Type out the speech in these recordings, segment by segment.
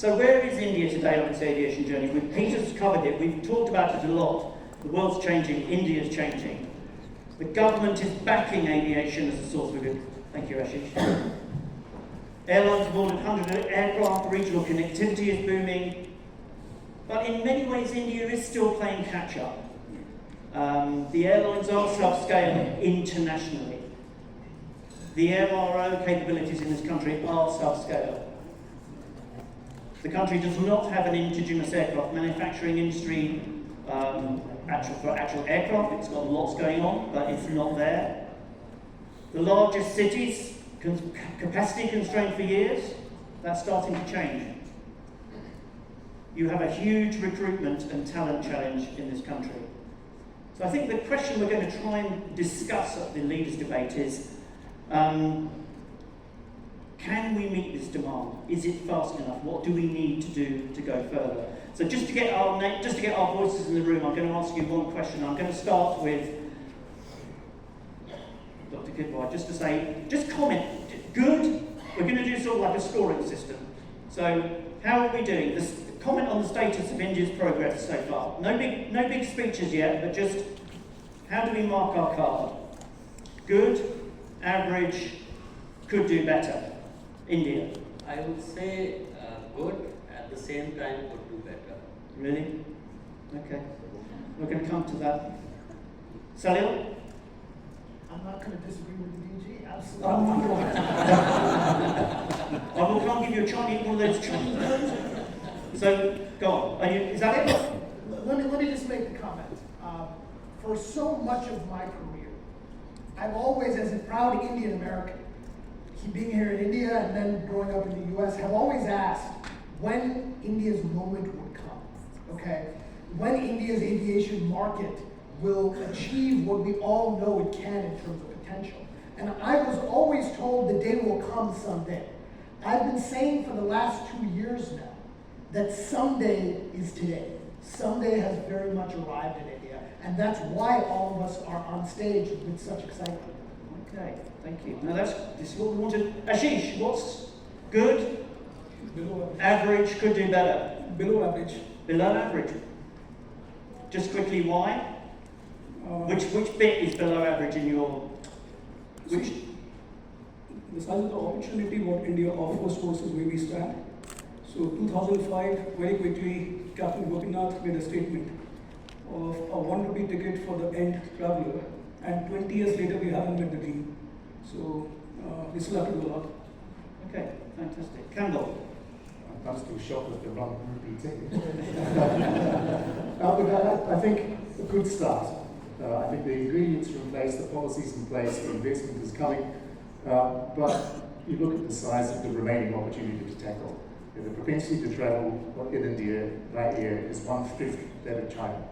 So where is India today on its aviation journey? Peter's covered it, we've talked about it a lot. The world's changing, India's changing. The government is backing aviation as a source of good. Thank you, Ashish. Airlines have ordered 100 aircraft, regional connectivity is booming. But in many ways, India is still playing catch-up. The airlines are subscale internationally. The MRO capabilities in this country are subscale. The country does not have an indigenous aircraft manufacturing industry for actual aircraft. It's got lots going on, but it's not there. The largest cities, capacity constrained for years, that's starting to change. You have a huge recruitment and talent challenge in this country. So I think the question we're going to try and discuss at the leaders' debate is, can we meet this demand? Is it fast enough? What do we need to do to go further? So just to get our voices in the room, I'm going to ask you one question. I'm going to start with Dr. Kidwai, just comment. Good. We're going to do sort of like a scoring system. So how are we doing? Comment on the status of India's progress so far. No big speeches yet, but just how do we mark our card? Good, average, could do better. India. I would say good, at the same time could do better. Really? Okay. We're going to come to that. Salil? I'm not going to disagree with the DG, absolutely. Oh my God. I will come give you a Chinese, one of those Chinese. So, go on. Is that it? Let me just make the comment. For so much of my career, I've always, as a proud Indian American, being here in India and then growing up in the US, have always asked when India's moment would come, okay? When India's aviation market will achieve what we all know it can in terms of potential. And I was always told the day will come someday. I've been saying for the last 2 years now that someday is today. Someday has very much arrived in India, and that's why all of us are on stage with such excitement. Okay, thank you. Now this is what we wanted. Ashish, what's good? Below average, could do better. Below average. Below average. Just quickly, why? Which bit is below average in your? Which? The size of the opportunity what India offers versus where we stand. So 2005, very quickly, Captain Gopinath made a statement of a 1 rupee ticket for the end traveler, and 20 years later we haven't met the dream. So we still have to do a lot. Okay, fantastic. Campbell. I'm still shocked at the 1 rupee ticket. But I think a good start. I think the ingredients are in place, the policies in place, the investment is coming. But you look at the size of the remaining opportunity to tackle. The propensity to travel in India that year is 1/5 that of China.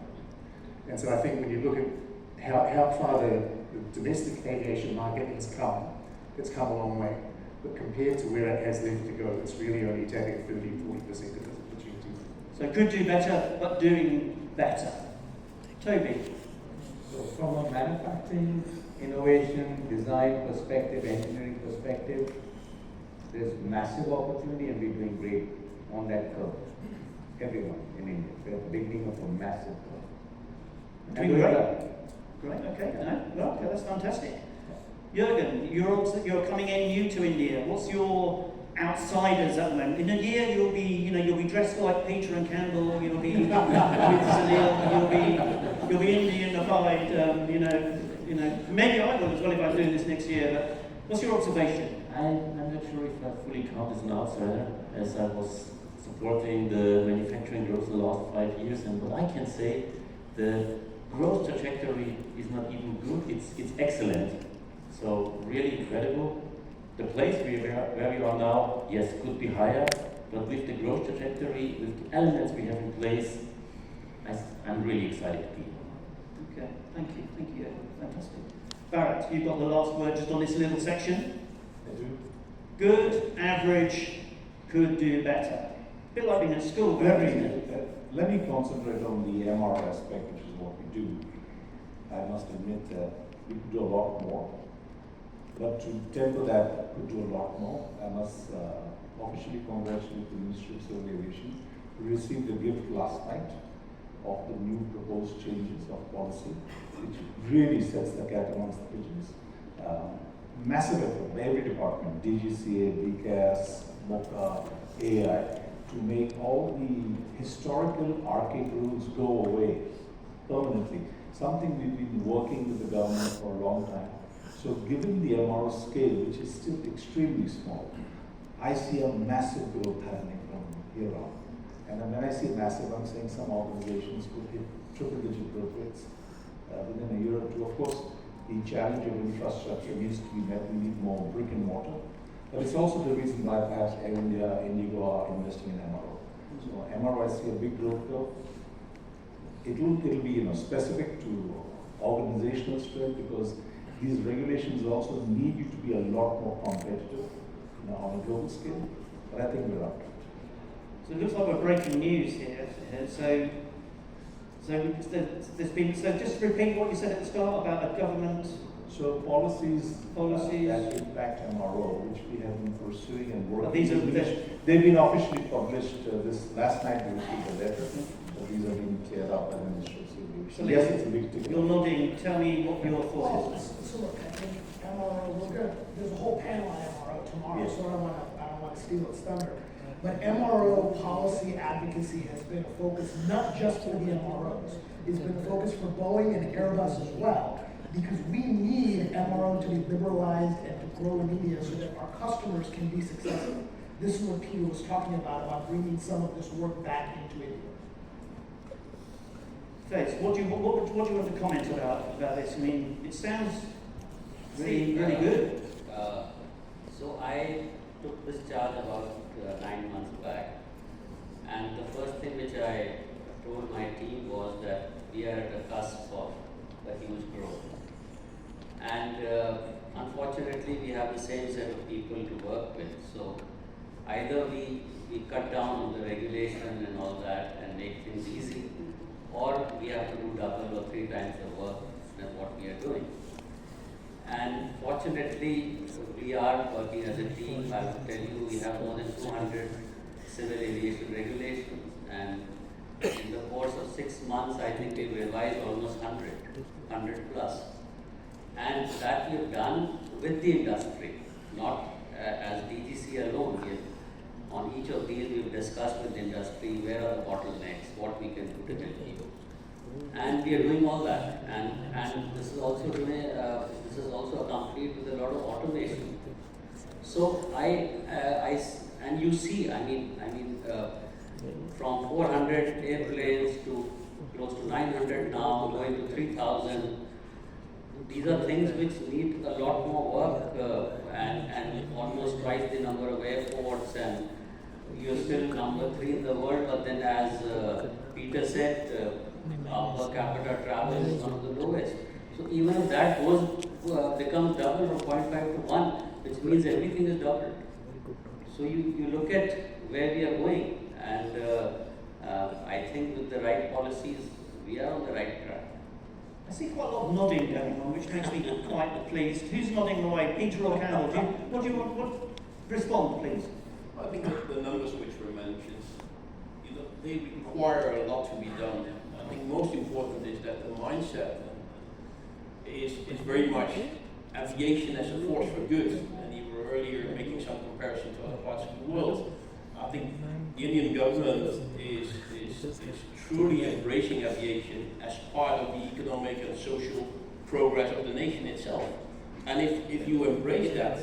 And so I think when you look at how far the domestic aviation market has come, it's come a long way. But compared to where it has left to go, it's really only taking 30-40% of this opportunity. So could do better, but doing better. Toby. So from a manufacturing, innovation, design perspective, engineering perspective, there's massive opportunity and we're doing great on that curve. Everyone in India. We're at the beginning of a massive curve. Doing great. Great, okay. No, okay, that's fantastic. Jürgen, you're coming in new to India. What's your outsiders at the moment? In a year you'll be dressed like Peter and Campbell, you'll be with Sunil, you'll be Indianified, maybe I will as well if I'm doing this next year, but what's your observation? I'm not sure if I fully count as an outsider, as I was supporting the manufacturing growth the last 5 years, and what I can say, the growth trajectory is not even good, it's excellent. So really incredible. The place where we are now, yes, could be higher, but with the growth trajectory, with the elements we have in place, I'm really excited to be here. Okay, thank you, fantastic. Barrett, you've got the last word just on this little section. I do. Good, average, could do better. A bit like being at school, isn't it? Let me concentrate on the MR aspect, which is what we do. I must admit that we could do a lot more. But to temper that, could do a lot more, I must officially congratulate the Ministry of Civil Aviation. We received a gift last night of the new proposed changes of policy, which really sets the cat amongst the pigeons. Massive effort by every department, DGCA, DCAS, MOCA, AI, to make all the historical archaic rules go away permanently. Something we've been working with the government for a long time. So given the MRO scale, which is still extremely small, I see a massive growth happening from here on. And when I say massive, I'm saying some organizations could hit triple-digit growth rates within a year or two. Of course, the challenge of infrastructure needs to be met. We need more brick and mortar. But it's also the reason why perhaps Air India, Indigo are investing in MRO. So MRO, I see a big growth curve. It'll be specific to organizational strength, because these regulations also need you to be a lot more competitive on a global scale. But I think we're up to it. So it looks like we're breaking news here. So just repeat what you said at the start about a government. So policies that impact MRO, which we have been pursuing and working. They've been officially published this last night. We received a letter, so these are being cleared up by the Ministry of Civil Aviation. So yes, it's a big ticket. You're nodding. Tell me what your thought is. So look, I think MRO, there's a whole panel on MRO tomorrow, Yes. so I don't want to steal its thunder. But MRO policy advocacy has been a focus not just for the MROs. It's been a focus for Boeing and Airbus as well, because we need MRO to be liberalized and to grow in India so that our customers can be successful. This is what Peter was talking about bringing some of this work back into India. Fez, what do you want to comment about this? I mean, it sounds really good. So I took this charge about 9 months back, and the first thing which I told my team was that we are at the cusp of a huge growth. And unfortunately, we have the same set of people to work with. So either we cut down on the regulation and all that and make things easy, or we have to do double or 3 times the work than what we are doing. And fortunately, we are working as a team. I will tell you, we have more than 200 civil aviation regulations, and in the course of 6 months, I think we've revised almost 100 plus. And that we have done with the industry, not as DGC alone. On each of these, we've discussed with the industry where are the bottlenecks, what we can do to help you. And we are doing all that. And this is also accompanied with a lot of automation. So and you see, from 400 airplanes to close to 900 now, going to 3,000. These are things which need a lot more work and almost twice the number of airports, and you're still number 3 in the world, but then as Peter said, our per capita travel is one of the lowest. So even if that becomes double or 0.5 to 1, which means everything is doubled. So you look at where we are going, and I think with the right policies, we are on the right track. I see quite a lot of nodding going on, which makes me quite pleased. Who's nodding away? Peter or Carol? What do you want? Respond, please. I think that the numbers which were mentioned, they require a lot to be done. I think most important is that the mindset is very much aviation as a force for good. And you were earlier making some comparison to other parts of the world. I think the Indian government is truly embracing aviation as part of the economic and social progress of the nation itself. And if you embrace that,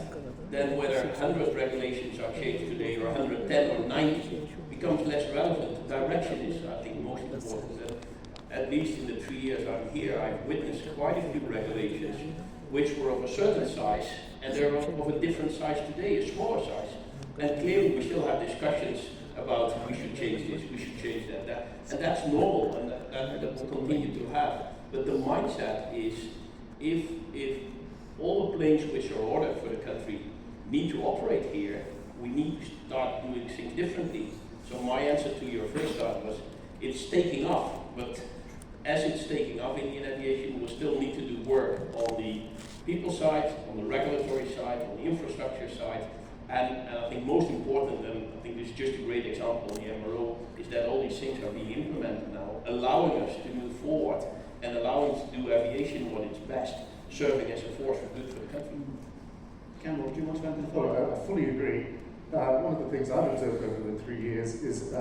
then whether 100 regulations are changed today or 110 or 90 becomes less relevant. Direction is, I think, most important. At least in the 3 years I'm here, I've witnessed quite a few regulations which were of a certain size, and they're of a different size today, a smaller size. And clearly we still have discussions about we should change this, we should change that. And that's normal, and that will continue to have. But the mindset is, if all the planes which are ordered for the country need to operate here, we need to start doing things differently. So my answer to your first thought was, it's taking off, but as it's taking off, Indian aviation will still need to do work on the people side, on the regulatory side, on the infrastructure side, And I think most important, and I think this is just a great example on the MRO, is that all these things are being implemented now, allowing us to move forward and allowing us to do aviation what it's best, serving as a force for good for the country. Campbell, do you want to add to Well, I fully agree. One of the things I've observed over the 3 years is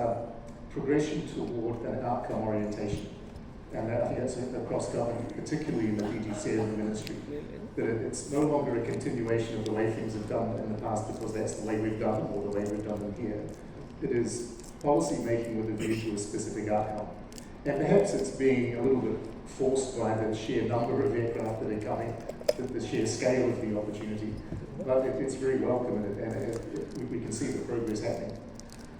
progression toward an outcome orientation. And I think that's across government, particularly in the DGC and the ministry, that it's no longer a continuation of the way things have done in the past because that's the way we've done or the way we've done them here. It is policy making with a view to a specific outcome. And perhaps it's being a little bit forced by the sheer number of aircraft that are coming, the sheer scale of the opportunity, but it's very welcome and we can see the progress happening.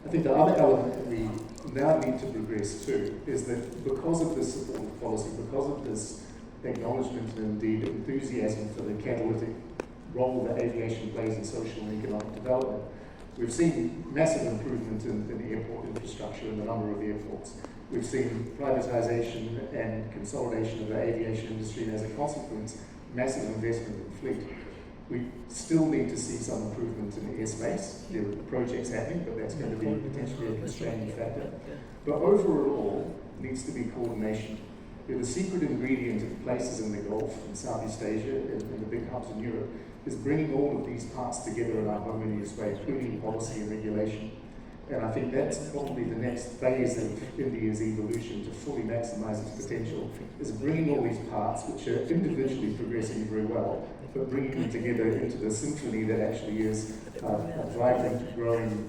I think the other element that we now need to progress to is that because of this supportive policy, because of this acknowledgement and indeed enthusiasm for the catalytic role that aviation plays in social and economic development, we've seen massive improvement in the airport infrastructure and the number of airports. We've seen privatisation and consolidation of the aviation industry, and as a consequence, massive investment in fleet. We still need to see some improvement in the airspace. There are projects happening, but that's going to be potentially a constraining factor. But overall, needs to be coordination. The secret ingredient in places in the Gulf, in Southeast Asia, in the big hubs in Europe, is bringing all of these parts together in a harmonious way, including policy and regulation. And I think that's probably the next phase of India's evolution to fully maximise its potential, is bringing all these parts, which are individually progressing very well, but bringing them together into the symphony that actually is a vibrant, growing,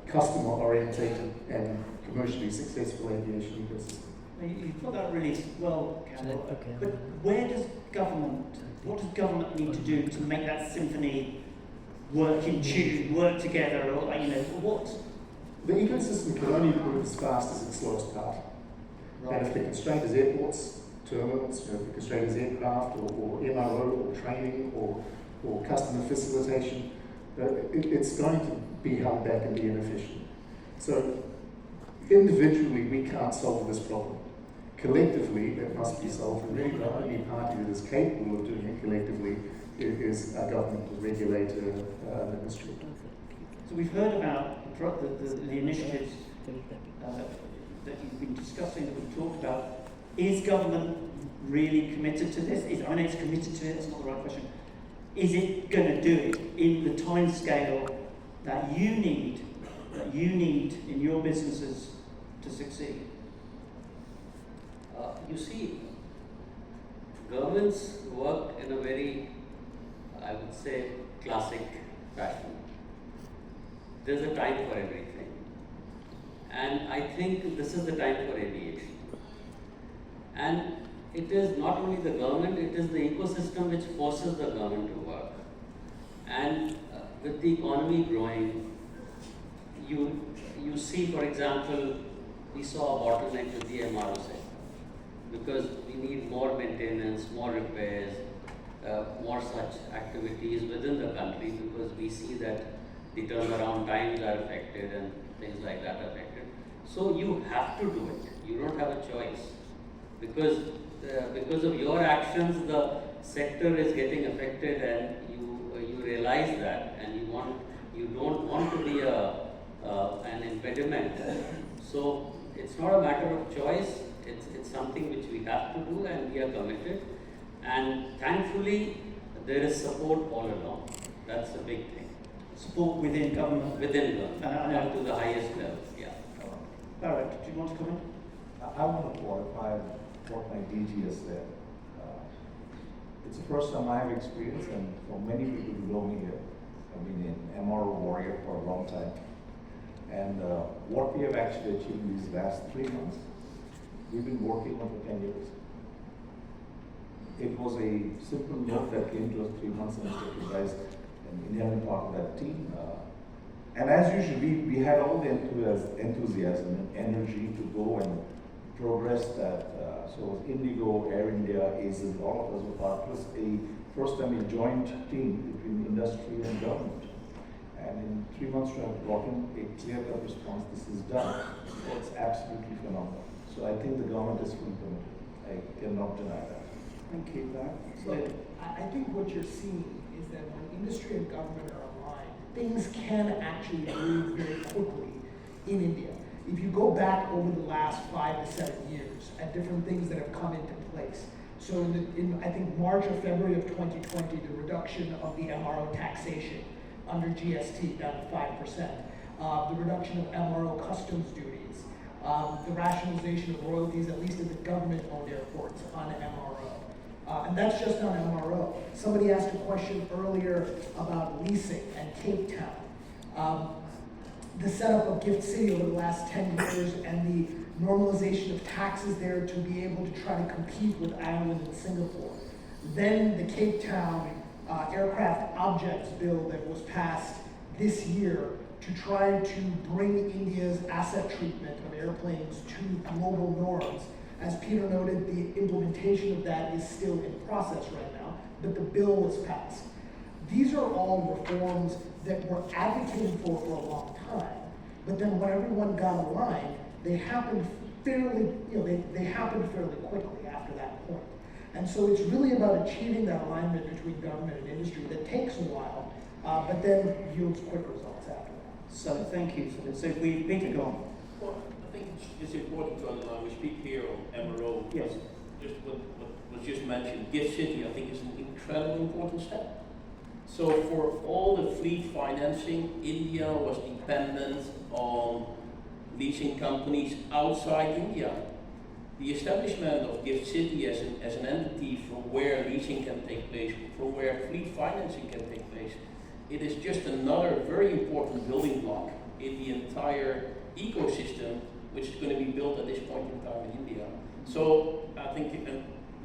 customer-orientated and commercially successful aviation ecosystem. You put that really well, Campbell. But what does government need to do to make that symphony work in tune, work together, or what? The ecosystem can only move as fast as its slowest part. Right. And if the constraint is airports, terminals, if the constraint is aircraft or MRO or training or customer facilitation, it's going to be held back and be inefficient. So individually we can't solve this problem. Collectively it must be solved, and really the only party that is capable of doing it collectively is our government, the regulator, the ministry. So we've heard about the initiatives that you've been discussing, that we've talked about. Is government really committed to this? I know it's committed to it, that's not the right question. Is it going to do it in the time scale that you need in your businesses to succeed? You see, governments work in a very, I would say, classic fashion. There's a time for everything. And I think this is the time for aviation. And it is not only the government, it is the ecosystem which forces the government to work. And with the economy growing, you see, for example, we saw a bottleneck with the MRO sector, because we need more maintenance, more repairs, more such activities within the country, because we see that the turnaround times are affected and things like that are affected. So you have to do it. You don't have a choice, because of your actions, the sector is getting affected, and you realize that, and you don't want to be an impediment. So it's not a matter of choice. It's something which we have to do, and we are committed. And thankfully, there is support all along. That's a big thing. Support within government? Within government, up to the highest levels, yeah. Barrett, do you want to comment? I want to qualify what my DG has said. It's the first time I have experienced, and for many people who know me here, I've been an MRO warrior for a long time. And what we have actually achieved in these last 3 months, we've been working on for 10 years. It was a simple note that came to us 3 months and you guys an inherent part of that team. And as usual, we had all the enthusiasm and energy to go and progress that. So Indigo, Air India, ASIL, all of us were part. It was a first time a joint team between industry and government. And in 3 months to have gotten a clear-cut response, this is done. It's absolutely phenomenal. So I think the government is fully committed. I cannot deny that. Thank you, Barrett. So I think what you're seeing is that when industry and government are aligned, things can actually move very quickly in India. If you go back over the last 5 to 7 years at different things that have come into place. So in I think March or February of 2020, the reduction of the MRO taxation under GST down to 5%, the reduction of MRO customs duties, the rationalization of royalties, at least at the government-owned airports, on MRO. And that's just on MRO. Somebody asked a question earlier about leasing and Cape Town. The setup of Gift City over the last 10 years and the normalization of taxes there to be able to try to compete with Ireland and Singapore. Then the Cape Town aircraft objects bill that was passed this year to try to bring India's asset treatment of airplanes to global norms. As Peter noted, the implementation of that is still in process right now, but the bill was passed. These are all reforms that we're advocating for a long time, but then when everyone got aligned, they happened fairly, they happened fairly quickly after that point. And so it's really about achieving that alignment between government and industry that takes a while, but then yields quick results after that. So thank you for this. So Peter, go on. Well, I think it's important to underline, we speak here on MRO. Yes. Just what was just mentioned, Gift City, I think, is an incredibly important step. So for all the fleet financing, India was dependent on leasing companies outside India. The establishment of Gift City as an entity from where leasing can take place, from where fleet financing can take place, it is just another very important building block in the entire ecosystem which is going to be built at this point in time in India. So I think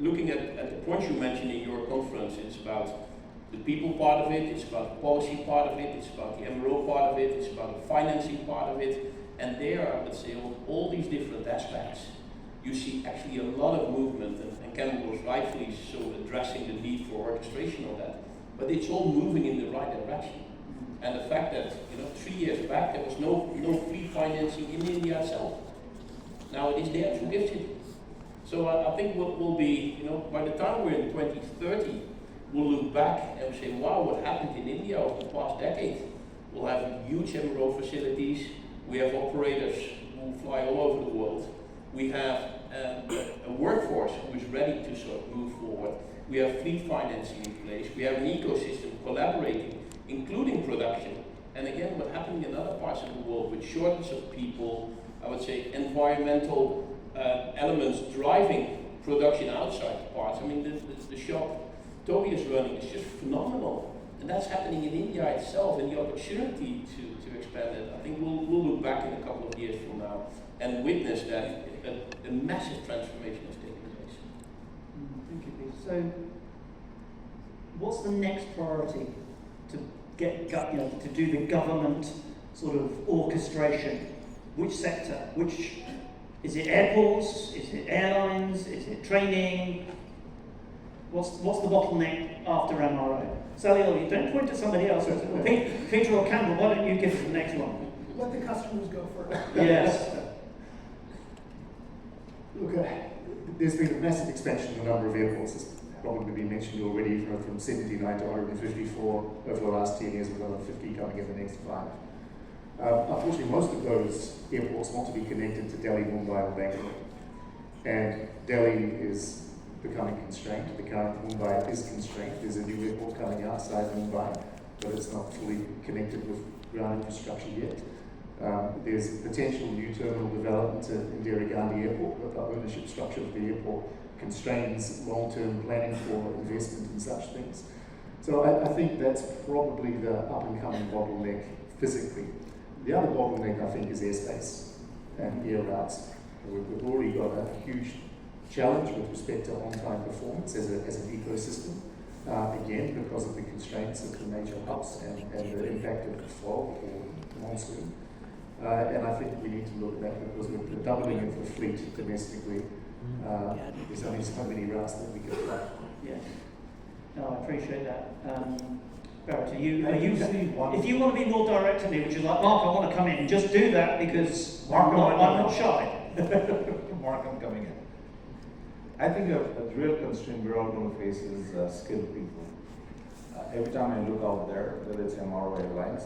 looking at the points you mentioned in your conference, it's about the people part of it, it's about the policy part of it, it's about the MRO part of it, it's about the financing part of it, and there, I would say, on all these different aspects, you see actually a lot of movement, and Cameron was rightfully so addressing the need for orchestration of that, but it's all moving in the right direction. And the fact that 3 years back there was no fleet financing in India itself. Now it is there through Gift City. So I think we'll be, by the time we're in 2030, we'll look back and say, wow, what happened in India over the past decade? We'll have huge MRO facilities. We have operators who fly all over the world. We have a workforce who is ready to sort of move forward. We have fleet financing in place. We have an ecosystem collaborating, including production. And again, what happened in other parts of the world with shortage of people, I would say environmental elements driving production outside parts. I mean, the shop Toby is running is just phenomenal. And that's happening in India itself, and the opportunity to expand it. I think we'll look back in a couple of years from now and witness that a massive transformation is taking place. Thank you, Peter. So, what's the next priority to get, to do the government sort of orchestration? Which sector? Which is it? Airports? Is it airlines? Is it training? What's the bottleneck after MRO? Sally, you don't point to somebody else. Peter or Campbell, why don't you give us the next one? Let the customers go first. Yes. Look, there's been a massive expansion in the number of airports. It's probably been mentioned already, from 79 to 154 over the last 10 years, with another 50 coming in the next 5. Unfortunately, most of those airports want to be connected to Delhi, Mumbai, or Bangalore. And Delhi is becoming constrained. The current Mumbai is constrained. There's a new airport coming outside Mumbai, but it's not fully connected with ground infrastructure yet. There's potential new terminal development at Indira Gandhi Airport, but the ownership structure of the airport constrains long-term planning for investment in such things. So I think that's probably the up-and-coming bottleneck physically. The other bottleneck, I think, is airspace and air routes. We've already got a huge challenge with respect to on-time performance as an ecosystem, again, because of the constraints of the major hubs and the impact of the fog or monsoon. And I think we need to look at that, because with the doubling of the fleet domestically, there's only so many routes that we can fly. Yes. No, I appreciate that. Barrett, if you want to be more direct to me, which is like, Mark, I want to come in, just do that, because I'm not shy. Mark, I'm coming in. I think a real constraint we're all going to face is skilled people. every time I look out there, whether it's MRO Airlines,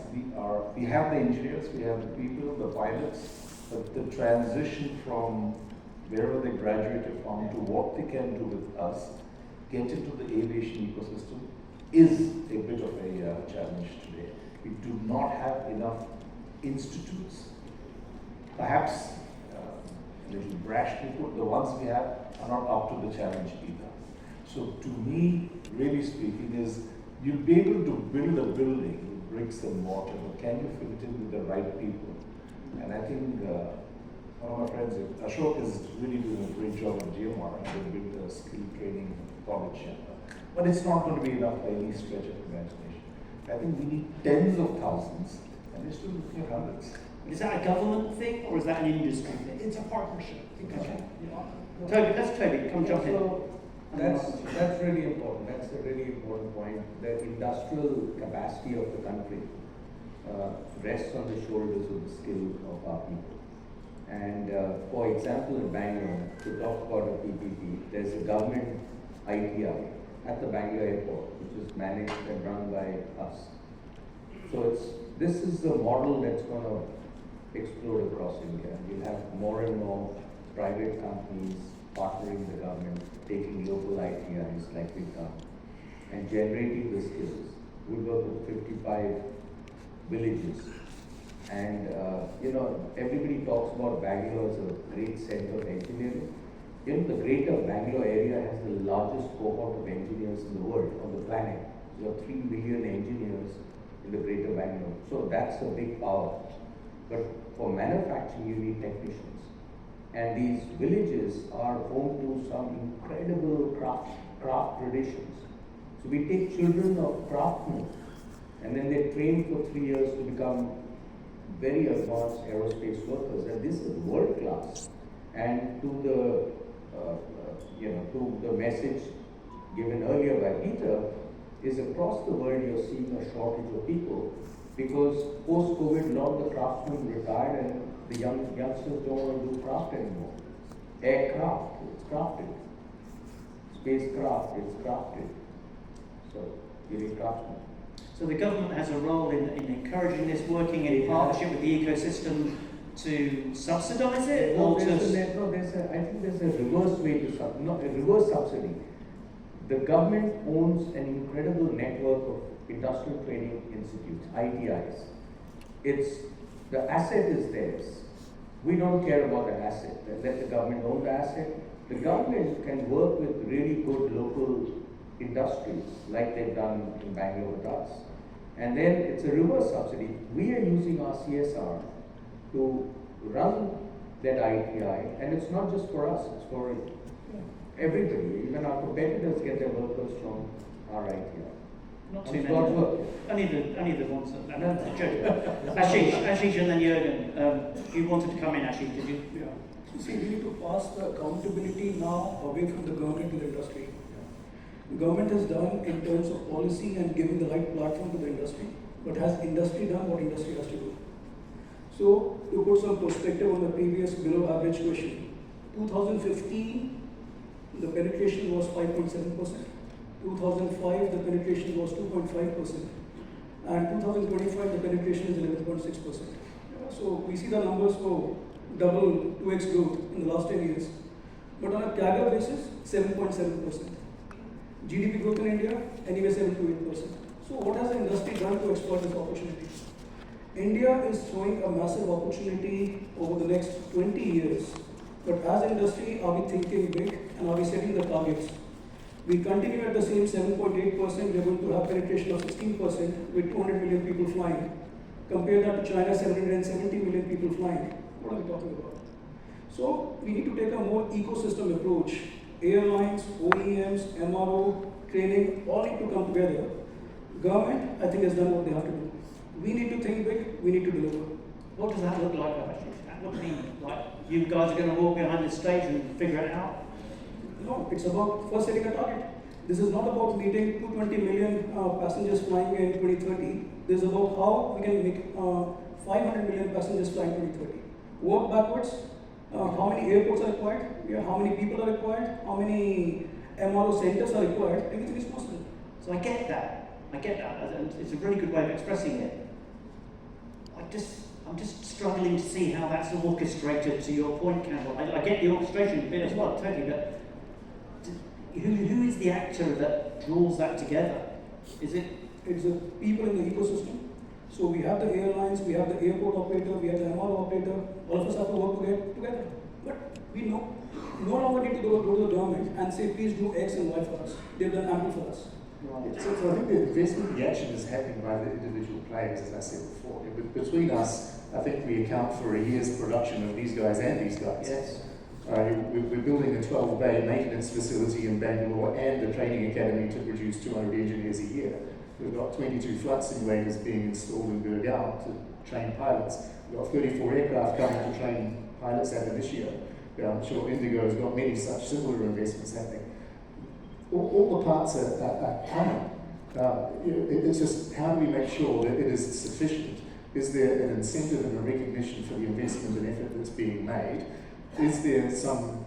we have the engineers, we have the people, the pilots, but the transition from wherever they graduated from to what they can do with us, get into the aviation ecosystem, is a bit of a challenge today. We do not have enough institutes. Perhaps a little brashly put, the ones we have are not up to the challenge either. So to me, really speaking, is you'll be able to build a building with bricks and mortar, but can you fit it in with the right people? And I think one of my friends, Ashok, is really doing a great job at GMR, and they built a skill training college. But it's not going to be enough by any stretch of imagination. I think we need tens of thousands, and we're still looking at hundreds. Is that a government thing or is that an industry thing? It's a partnership. Because, Okay. you know, Toby, let's Toby, come jump in. So that's really important. That's a really important point. The industrial capacity of the country rests on the shoulders of the skill of our people. And for example, in Bangalore, to talk about a PPP, there's a government ITI at the Bangalore airport, which is managed and run by us. So this is the model that's going to explode across India. You'll have more and more private companies partnering with the government, taking local ITIs like we've done, and generating the skills. We work with 55 villages. And everybody talks about Bangalore as a great center of engineering. The greater Bangalore area has the largest cohort of engineers in the world, on the planet. There are 3 million engineers in the greater Bangalore. So that's a big power. But for manufacturing, you need technicians. And these villages are home to some incredible craft traditions. So we take children of craftsmen, and then they train for 3 years to become very advanced aerospace workers, and this is world class. And to the message given earlier by Peter, is across the world you're seeing a shortage of people because post-COVID, a lot of the craftsmen retired and the youngsters don't want to do craft anymore. Aircraft, it's crafted. Spacecraft, it's crafted. So you need craftsmen. So the government has a role in encouraging this, working in partnership with the ecosystem to subsidise it? I think there's a reverse way to a reverse subsidy. The government owns an incredible network of industrial training institutes, ITIs. The asset is theirs. We don't care about the asset. Let the government own the asset. The government can work with really good local industries like they've done in Bangalore with us. And then it's a reverse subsidy. We are using our CSR to run that ITI, and it's not just for us, it's for everybody. Even our competitors get their workers from our ITI. Not too many. Only the ones that. No, the joke. Ashish and then Jürgen. You wanted to come in, Ashish, did you? Yeah. So see, we need to pass the accountability now away from the government to the industry. The government has done in terms of policy and giving the right platform to the industry, but has industry done what industry has to do? So, to put some perspective on the previous below average question, 2015, the penetration was 5.7%. 2005, the penetration was 2.5%. And 2025, the penetration is 11.6%. So, we see the numbers go double, 2x growth in the last 10 years. But on a CAGR basis, 7.7%. GDP growth in India, anyway 7 to 8%. So what has the industry done to exploit this opportunity? India is throwing a massive opportunity over the next 20 years. But as an industry, are we thinking big and are we setting the targets? We continue at the same 7.8%, we are going to have penetration of 16% with 200 million people flying. Compare that to China, 770 million people flying. What are we talking about? So we need to take a more ecosystem approach. Airlines, OEMs, MRO, training, all need to come together. Government, I think, has done what they have to do. We need to think big, we need to deliver. What does that look like, Ashish? What do you mean? Like, you guys are going to walk behind the stage and figure it out? No, it's about first setting a target. This is not about meeting 220 million passengers flying in 2030. This is about how we can make 500 million passengers fly in 2030. Work backwards. How many airports are required? Yeah, how many people are required? How many MRO centers are required? Everything is possible. So I get that. I get that, and it's a really good way of expressing it. I'm just struggling to see how that's orchestrated to your point, Campbell. I get the orchestration bit as well, totally, but who is the actor that draws that together? Is it? It's the people in the ecosystem. So we have the airlines, we have the airport operator, we have the MRO operator, all of us have to work together. But we no longer need to go to the government and say, please do X and Y for us. They've done ample for us. Right. So I think the investment, the action is happening by the individual players, as I said before. Between us, I think we account for a year's production of these guys and these guys. Yes. We're building a 12-bay maintenance facility in Bangalore and a training academy to produce 200 engineers a year. We've got 22 flight simulators being installed in Gurgaon to train pilots. We've got 34 aircraft coming to train pilots at Aviation. I'm sure Indigo has got many such similar investments happening. All the parts are coming. It's just how do we make sure that it is sufficient? Is there an incentive and a recognition for the investment and effort that's being made? Is there some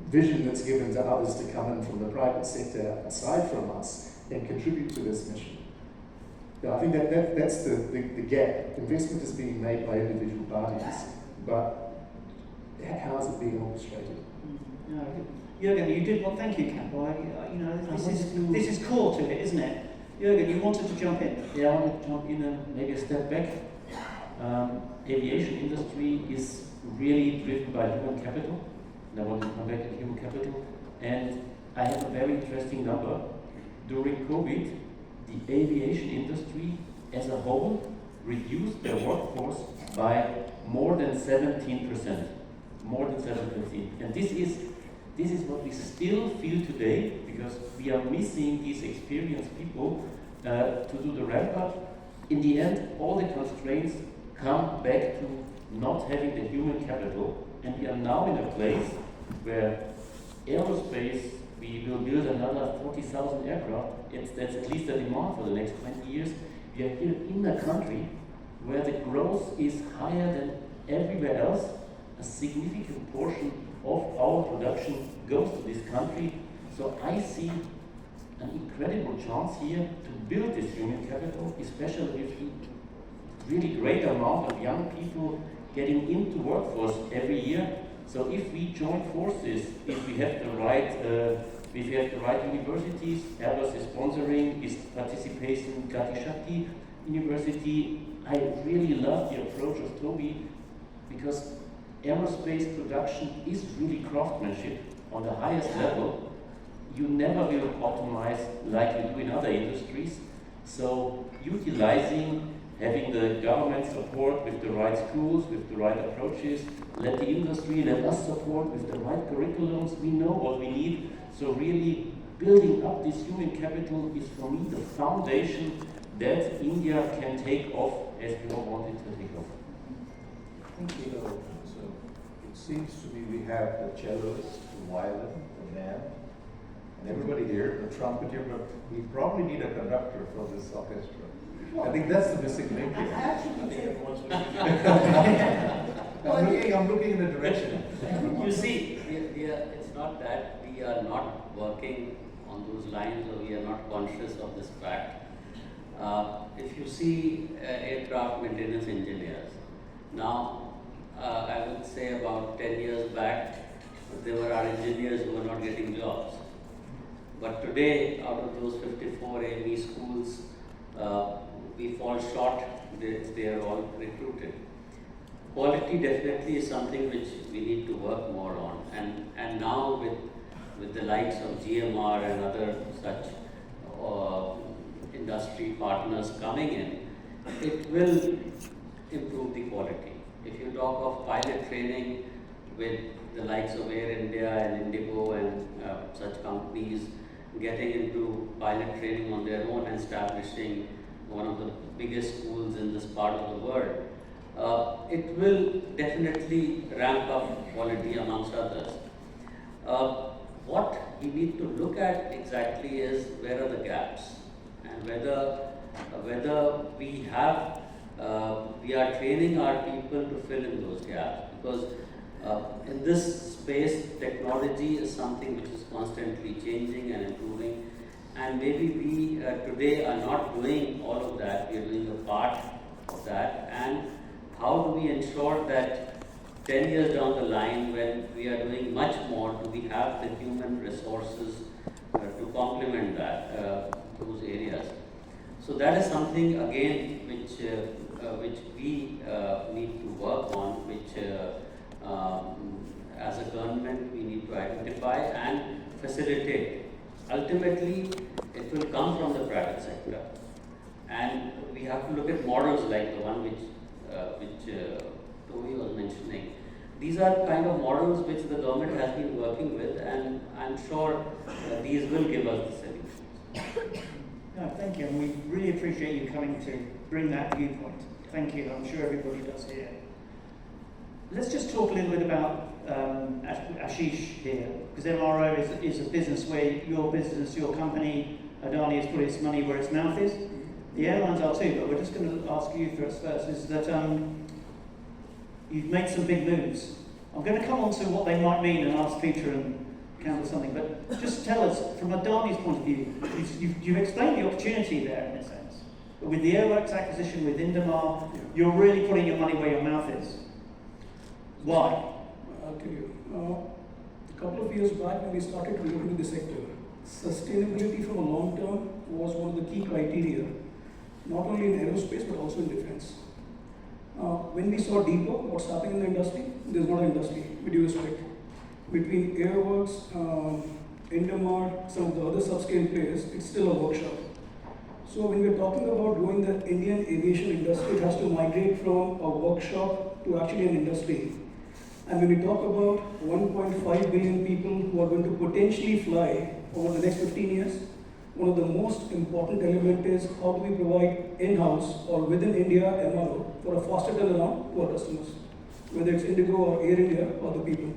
vision that's given to others to come in from the private sector aside from us and contribute to this mission? I think that's the gap. Investment is being made by individual parties, but how is it being orchestrated? Jürgen, you did well. Thank you, Campbell. This is core to it, isn't it? Jürgen, you wanted to jump in. Yeah, I want to jump in and maybe a step back. Aviation industry is really driven by human capital. And I want to come back to human capital. And I have a very interesting number. During COVID, the aviation industry as a whole reduced their workforce by more than 17%. More than 17%. And this is what we still feel today, because we are missing these experienced people to do the ramp up. In the end, all the constraints come back to not having the human capital, and we are now in a place where aerospace, we will build another 40,000 aircraft. That's at least the demand for the next 20 years. We are here in a country where the growth is higher than everywhere else. A significant portion of our production goes to this country. So I see an incredible chance here to build this human capital, especially with really great amount of young people getting into workforce every year. So if we join forces, if we have the right universities, Airbus is sponsoring, is participating in Gati Shakti University. I really love the approach of Toby, because aerospace production is really craftsmanship on the highest level. You never will optimize like you do in other industries. So utilizing, having the government support with the right schools, with the right approaches, let the industry, let us support with the right curriculums. We know what we need. So really building up this human capital is for me the foundation that India can take off as we all want it to take off. Thank you. So it seems to me we have the celloist, the violin, the band, and everybody here, the trumpeter, but we probably need a conductor for this orchestra. I think that's the missing link here. I'm looking in the direction. You see, it's not that we are not working on those lines, or we are not conscious of this fact. If you see aircraft maintenance engineers, now I would say about 10 years back, there were our engineers who were not getting jobs. But today, out of those 54 AME schools, we fall short, they are all recruited. Quality definitely is something which we need to work more on. And now with the likes of GMR and other such industry partners coming in, it will improve the quality. If you talk of pilot training with the likes of Air India and Indigo and such companies getting into pilot training on their own and establishing one of the biggest schools in this part of the world, it will definitely ramp up quality amongst others. What we need to look at exactly is where are the gaps, and whether we are training our people to fill in those gaps, because in this space technology is something which is constantly changing and improving, and maybe we today are not doing all of that, we are doing a part of that, and how do we ensure that 10 years down the line, when we are doing much more, do we have the human resources to complement that, those areas? So that is something again which we need to work on, which as a government we need to identify and facilitate. Ultimately, it will come from the private sector, and we have to look at models like the one which Toby was mentioning. These are kind of models which the government has been working with, and I'm sure these will give us the solutions. No, thank you, and we really appreciate you coming to bring that viewpoint. Thank you, I'm sure everybody does here. Let's just talk a little bit about Ashish here, because MRO is a business where your business, your company, Adani, has put its money where its mouth is. The airlines are too, but we're just going to ask you first, is that you've made some big moves. I'm going to come on to what they might mean and ask Peter and Campbell something, but just tell us, from Adani's point of view, you've explained the opportunity there in a sense, but with the Airworks acquisition with Indamar, you're really putting your money where your mouth is. Why? I'll tell you. A couple of years back when we started to look into the sector, sustainability from a long term was one of the key criteria, not only in aerospace but also in defense. When we saw deeper what's happening in the industry, there's not an industry, with due respect. Between Airworks, Indamar, some of the other subscale players, it's still a workshop. So when we're talking about growing the Indian aviation industry, it has to migrate from a workshop to actually an industry. And when we talk about 1.5 billion people who are going to potentially fly over the next 15 years, one of the most important elements is how do we provide in-house or within India MRO for a faster turnaround to our customers, whether it's Indigo or Air India or the people.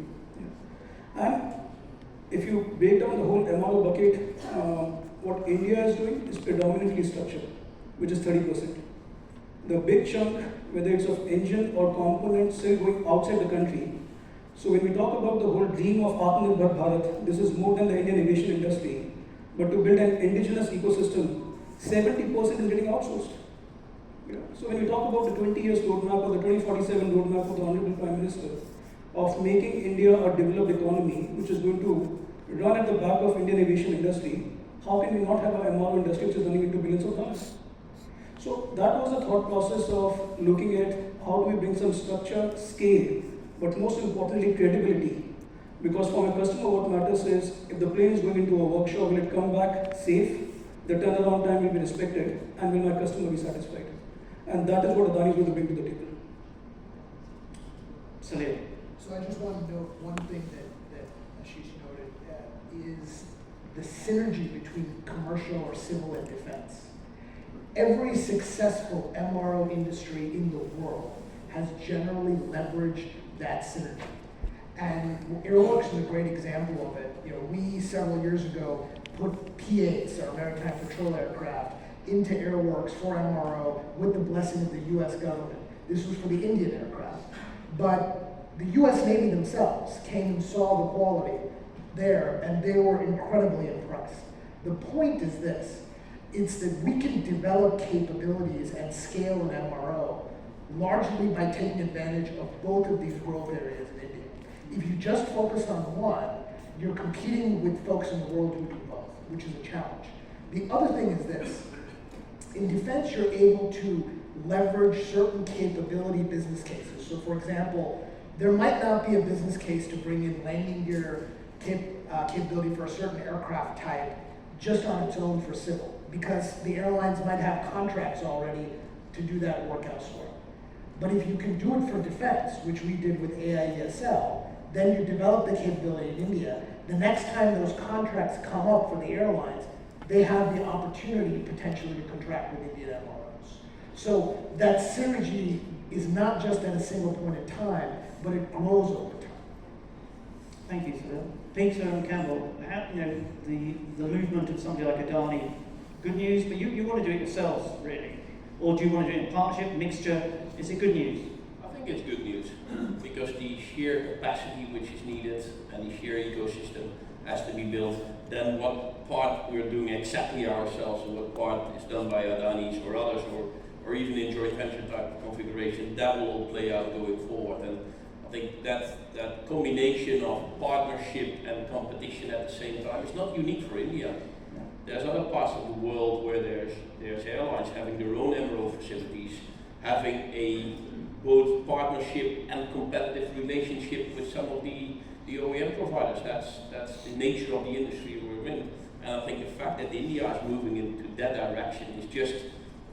Yeah. And if you break down the whole MRO bucket, what India is doing is predominantly structure, which is 30%. The big chunk, whether it's of engine or components, still going outside the country. So when we talk about the whole dream of Atmanirbhar Bharat, this is more than the Indian aviation industry. But to build an indigenous ecosystem, 70% is getting outsourced. Yeah. So when we talk about the 20 years roadmap or the 2047 roadmap of the Honorable Prime Minister of making India a developed economy, which is going to run at the back of Indian aviation industry, how can we not have an MRO industry which is running into billions of dollars? So that was the thought process of looking at how do we bring some structure, scale, but most importantly credibility. Because for my customer what matters is if the plane is going into a workshop, will it come back safe, the turnaround time will be respected, and will my customer be satisfied? And that is what Adani is going to bring to the table. Salil. So I just want to note one thing that Ashish noted is the synergy between commercial or civil and defense. Every successful MRO industry in the world has generally leveraged that synergy. And Airworks is a great example of it. You know, we several years ago put P-8s, our maritime patrol aircraft, into Airworks for MRO with the blessing of the U.S. government. This was for the Indian aircraft. But the U.S. Navy themselves came and saw the quality there, and they were incredibly impressed. The point is this, it's that we can develop capabilities and scale in MRO largely by taking advantage of both of these growth areas in India. If you just focus on one, you're competing with folks in the world who do both, which is a challenge. The other thing is this, in defense you're able to leverage certain capability business cases. So for example, there might not be a business case to bring in landing gear capability for a certain aircraft type just on its own for civil, because the airlines might have contracts already to do that work elsewhere. But if you can do it for defense, which we did with AIESL, then you develop the capability in India. The next time those contracts come up for the airlines, they have the opportunity potentially to contract with Indian MROs. So that synergy is not just at a single point in time, but it grows over time. Thank you, Salil. Peter and Campbell, the movement of somebody like Adani, good news, but you want to do it yourselves, really? Or do you want to do it in partnership, mixture? Is it good news? I think it's good news because the sheer capacity which is needed and the sheer ecosystem has to be built, then what part we're doing exactly ourselves and what part is done by Adani's or others, or even in joint venture type of configuration, that will all play out going forward. And I think that combination of partnership and competition at the same time is not unique for India. There's other parts of the world where there's airlines having their own MRO facilities, having a both partnership and competitive relationship with some of the OEM providers. That's the nature of the industry we're in. And I think the fact that India is moving into that direction is just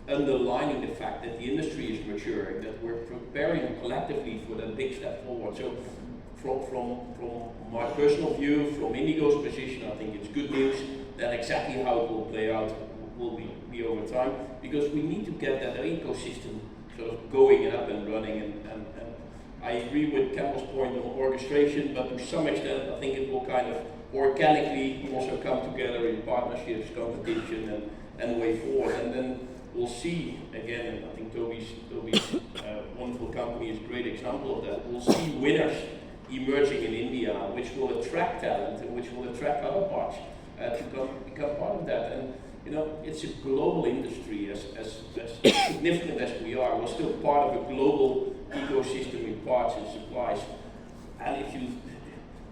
underlining the fact that the industry is maturing, that we're preparing collectively for that big step forward. So from my personal view, from Indigo's position, I think it's good news that exactly how it will play out will be over time, because we need to get that ecosystem sort of going and up and running. And I agree with Campbell's point on orchestration, but to some extent I think it will kind of organically also come together in partnerships, competition, and way forward. And then we'll see again, and I think Toby's wonderful company is a great example of that. We'll see winners emerging in India, which will attract talent and which will attract other parts to become part of that. And you know, it's a global industry. As significant as we are, we're still part of a global ecosystem in parts and supplies. And I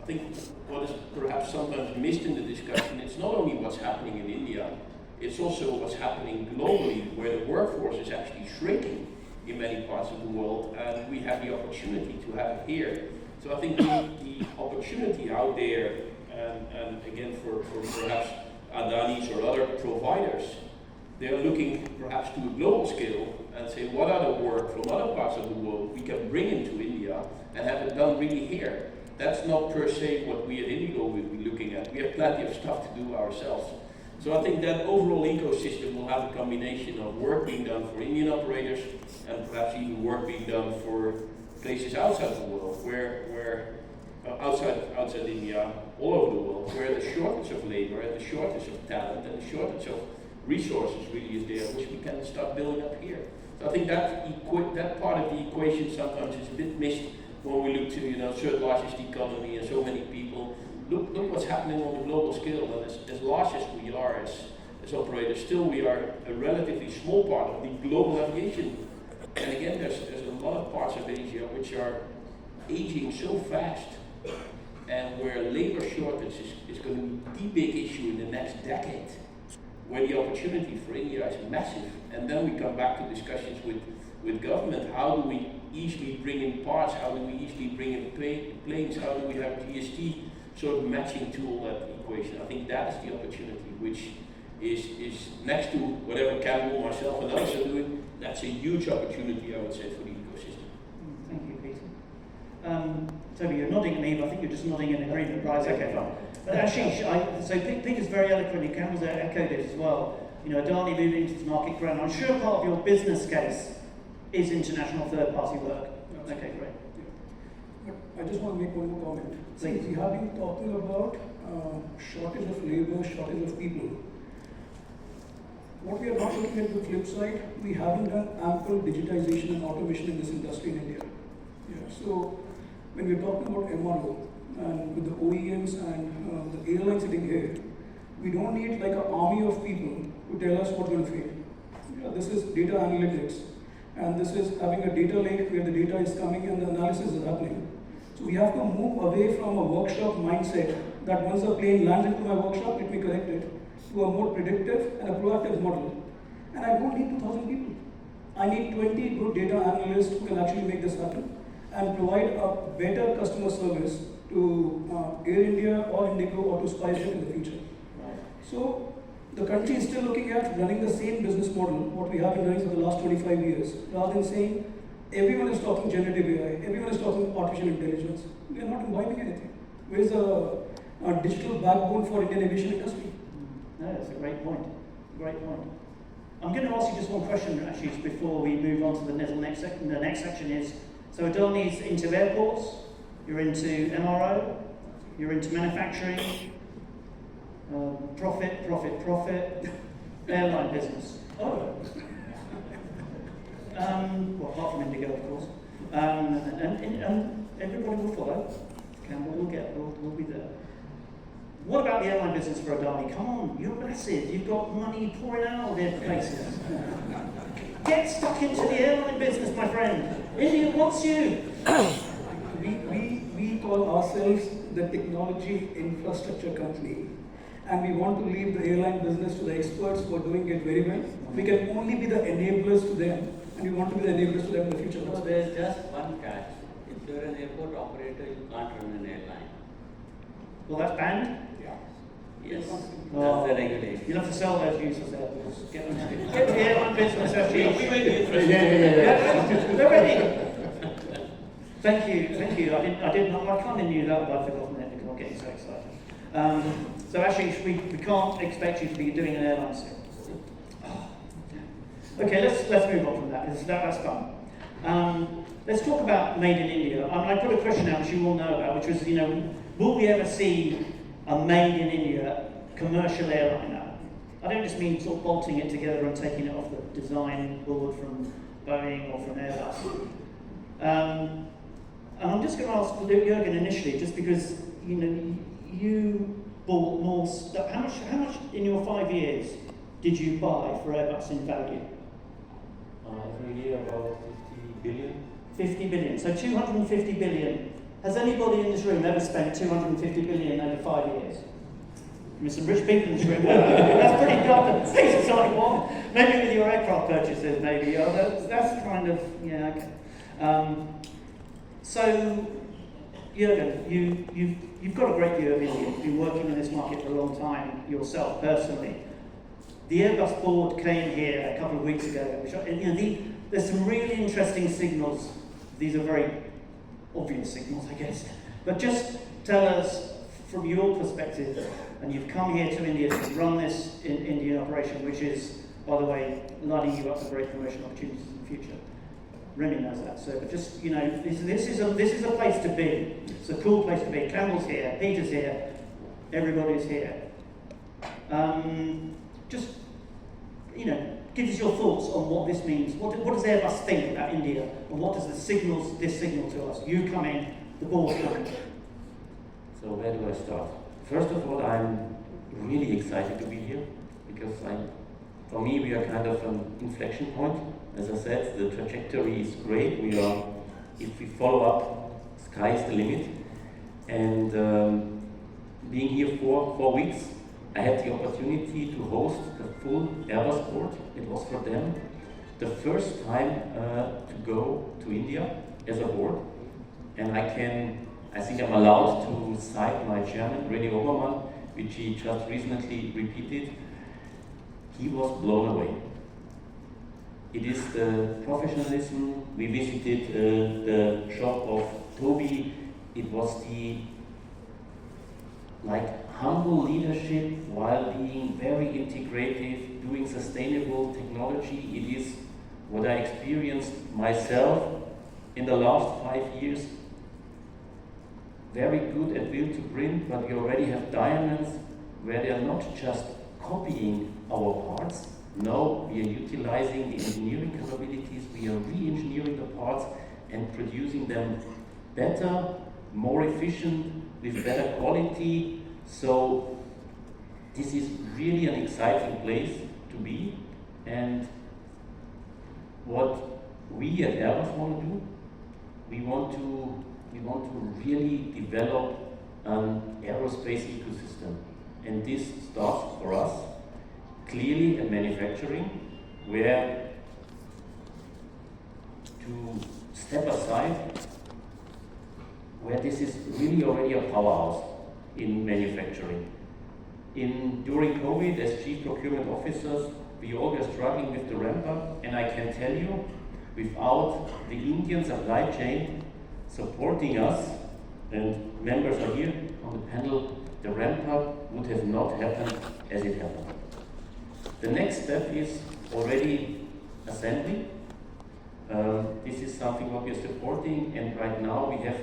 think what is perhaps sometimes missed in the discussion, it's not only what's happening in India, it's also what's happening globally, where the workforce is actually shrinking in many parts of the world, and we have the opportunity to have it here. So I think the opportunity out there, and again for perhaps Adani's or other providers, they're looking perhaps to a global scale and say what other work from other parts of the world we can bring into India and have it done really here. That's not per se what we at Indigo will be looking at. We have plenty of stuff to do ourselves. So I think that overall ecosystem will have a combination of work being done for Indian operators and perhaps even work being done for places outside the world, where outside India, all over the world, where the shortage of labor and the shortage of talent and the shortage of resources really is there, which we can start building up here. So I think that part of the equation sometimes is a bit missed when we look to third largest economy and so many people. Look what's happening on the global scale, and as large as we are as operators, still we are a relatively small part of the global aviation. And again, there's a lot of parts of Asia which are aging so fast, and where labor shortage is going to be the big issue in the next decade, where the opportunity for India is massive. And then we come back to discussions with government. How do we easily bring in parts? How do we easily bring in planes? How do we have GST sort of matching tool that equation? I think that is the opportunity, which is next to whatever Campbell, myself, and others are doing. That's a huge opportunity, I would say, for the ecosystem. Thank you, Peter. Toby, you're nodding at me, but I think you're just nodding in agreement, right? Okay, fine. But Ashish, so Peter's very eloquently, Campbell's echoed it as well. Adani moving into this market ground. I'm sure part of your business case is international third-party work. Okay, great. But I just want to make one more comment. Please. We have been talking about shortage of labor, shortage of people. What we are not looking at the flip side, we haven't done ample digitization and automation in this industry in India. So when we're talking about MRO and with the OEMs and the airlines sitting here, we don't need like an army of people to tell us what's going to fail. This is data analytics, and this is having a data lake where the data is coming and the analysis is happening. So we have to move away from a workshop mindset that once a plane lands into my workshop, let me correct it, to a more predictive and a proactive model. And I don't need 2,000 people. I need 20 good data analysts who can actually make this happen and provide a better customer service to Air India or Indigo or to SpiceJet in the future. So the country is still looking at running the same business model, what we have been doing for the last 25 years, rather than saying everyone is talking generative AI, everyone is talking artificial intelligence. We are not imbibing anything. Where is a digital backbone for Indian aviation industry? No, that's a great point. Great point. I'm going to ask you just one question, Ashish, before we move on to the next section. The next section is, so Adani's into airports, you're into MRO, you're into manufacturing, profit, airline business. Oh. Well, apart from Indigo, of course. And everybody will follow. Campbell will be there. What about the airline business for Adani? Come on, you're massive. You've got money pouring out of their places. Get stuck into the airline business, my friend. India wants you. We call ourselves the technology infrastructure company, and we want to leave the airline business to the experts who are doing it very well. We can only be the enablers to them, and we want to be the enablers to them in the future. No, there's just one catch. If you're an airport operator, you can't run an airline. Well, that's banned. Yes, Oh. that's the regulation. You'll have to sell those useless airports. Get the airline business, actually. We made the interest. They're ready. Thank you. I kind of knew that, but I've forgotten it because I'm getting so excited. So actually, we can't expect you to be doing an airline soon. Okay, let's move on from that. That's fun. Let's talk about Made in India. I put a question out which you all know about, which was, will we ever see a Made in India commercial airliner? I don't just mean sort of bolting it together and taking it off the design board from Boeing or from Airbus. And I'm just going to ask Jürgen initially, just because you bought more stuff. How much in your 5 years did you buy for Airbus in value? Every year about 50 billion. 50 billion. So 250 billion. Has anybody in this room ever spent 250 billion over 5 years? There's some rich people in this room. That's pretty good. It's like what? Maybe with your aircraft purchases, maybe. That's kind of, yeah, okay. So, Jürgen, you've got a great view of India. You've been working in this market for a long time yourself, personally. The Airbus board came here a couple of weeks ago, which there's some really interesting signals. These are very obvious signals, I guess. But just tell us, from your perspective, and you've come here to India to run this Indian operation, which is, by the way, lining you up for great commercial opportunities in the future. Remy knows that. So, but just this is a place to be. It's a cool place to be. Campbell's here, Peter's here, everybody's here. Just give us your thoughts on what this means. What does Airbus think about India, and what does this signal to us? You come in, the board come in. So where do I start? First of all, I'm really excited to be here because for me we are kind of an inflection point. As I said, the trajectory is great. If we follow up, sky is the limit. And being here for 4 weeks, I had the opportunity to host the full Airbus board. It was for them the first time to go to India as a board. And I think I'm allowed to cite my chairman, René Obermann, which he just recently repeated. He was blown away. It is the professionalism. We visited the shop of Toby. It was the humble leadership while being very integrative, doing sustainable technology. It is what I experienced myself in the last 5 years. Very good at build to print, but we already have diamonds where they are not just copying our parts. No, we are utilizing the engineering capabilities, we are re-engineering the parts and producing them better, more efficient, with better quality. So this is really an exciting place to be. And what we at Airbus want to do, we want to really develop an aerospace ecosystem. And this starts for us clearly in manufacturing, where to step aside, where this is really already a powerhouse in manufacturing. During COVID, as chief procurement officers, we all were struggling with the ramp up, and I can tell you, without the Indian supply chain supporting us, and members are here on the panel, the ramp up would have not happened as it happened. The next step is already assembly. This is something what we are supporting, and right now we have,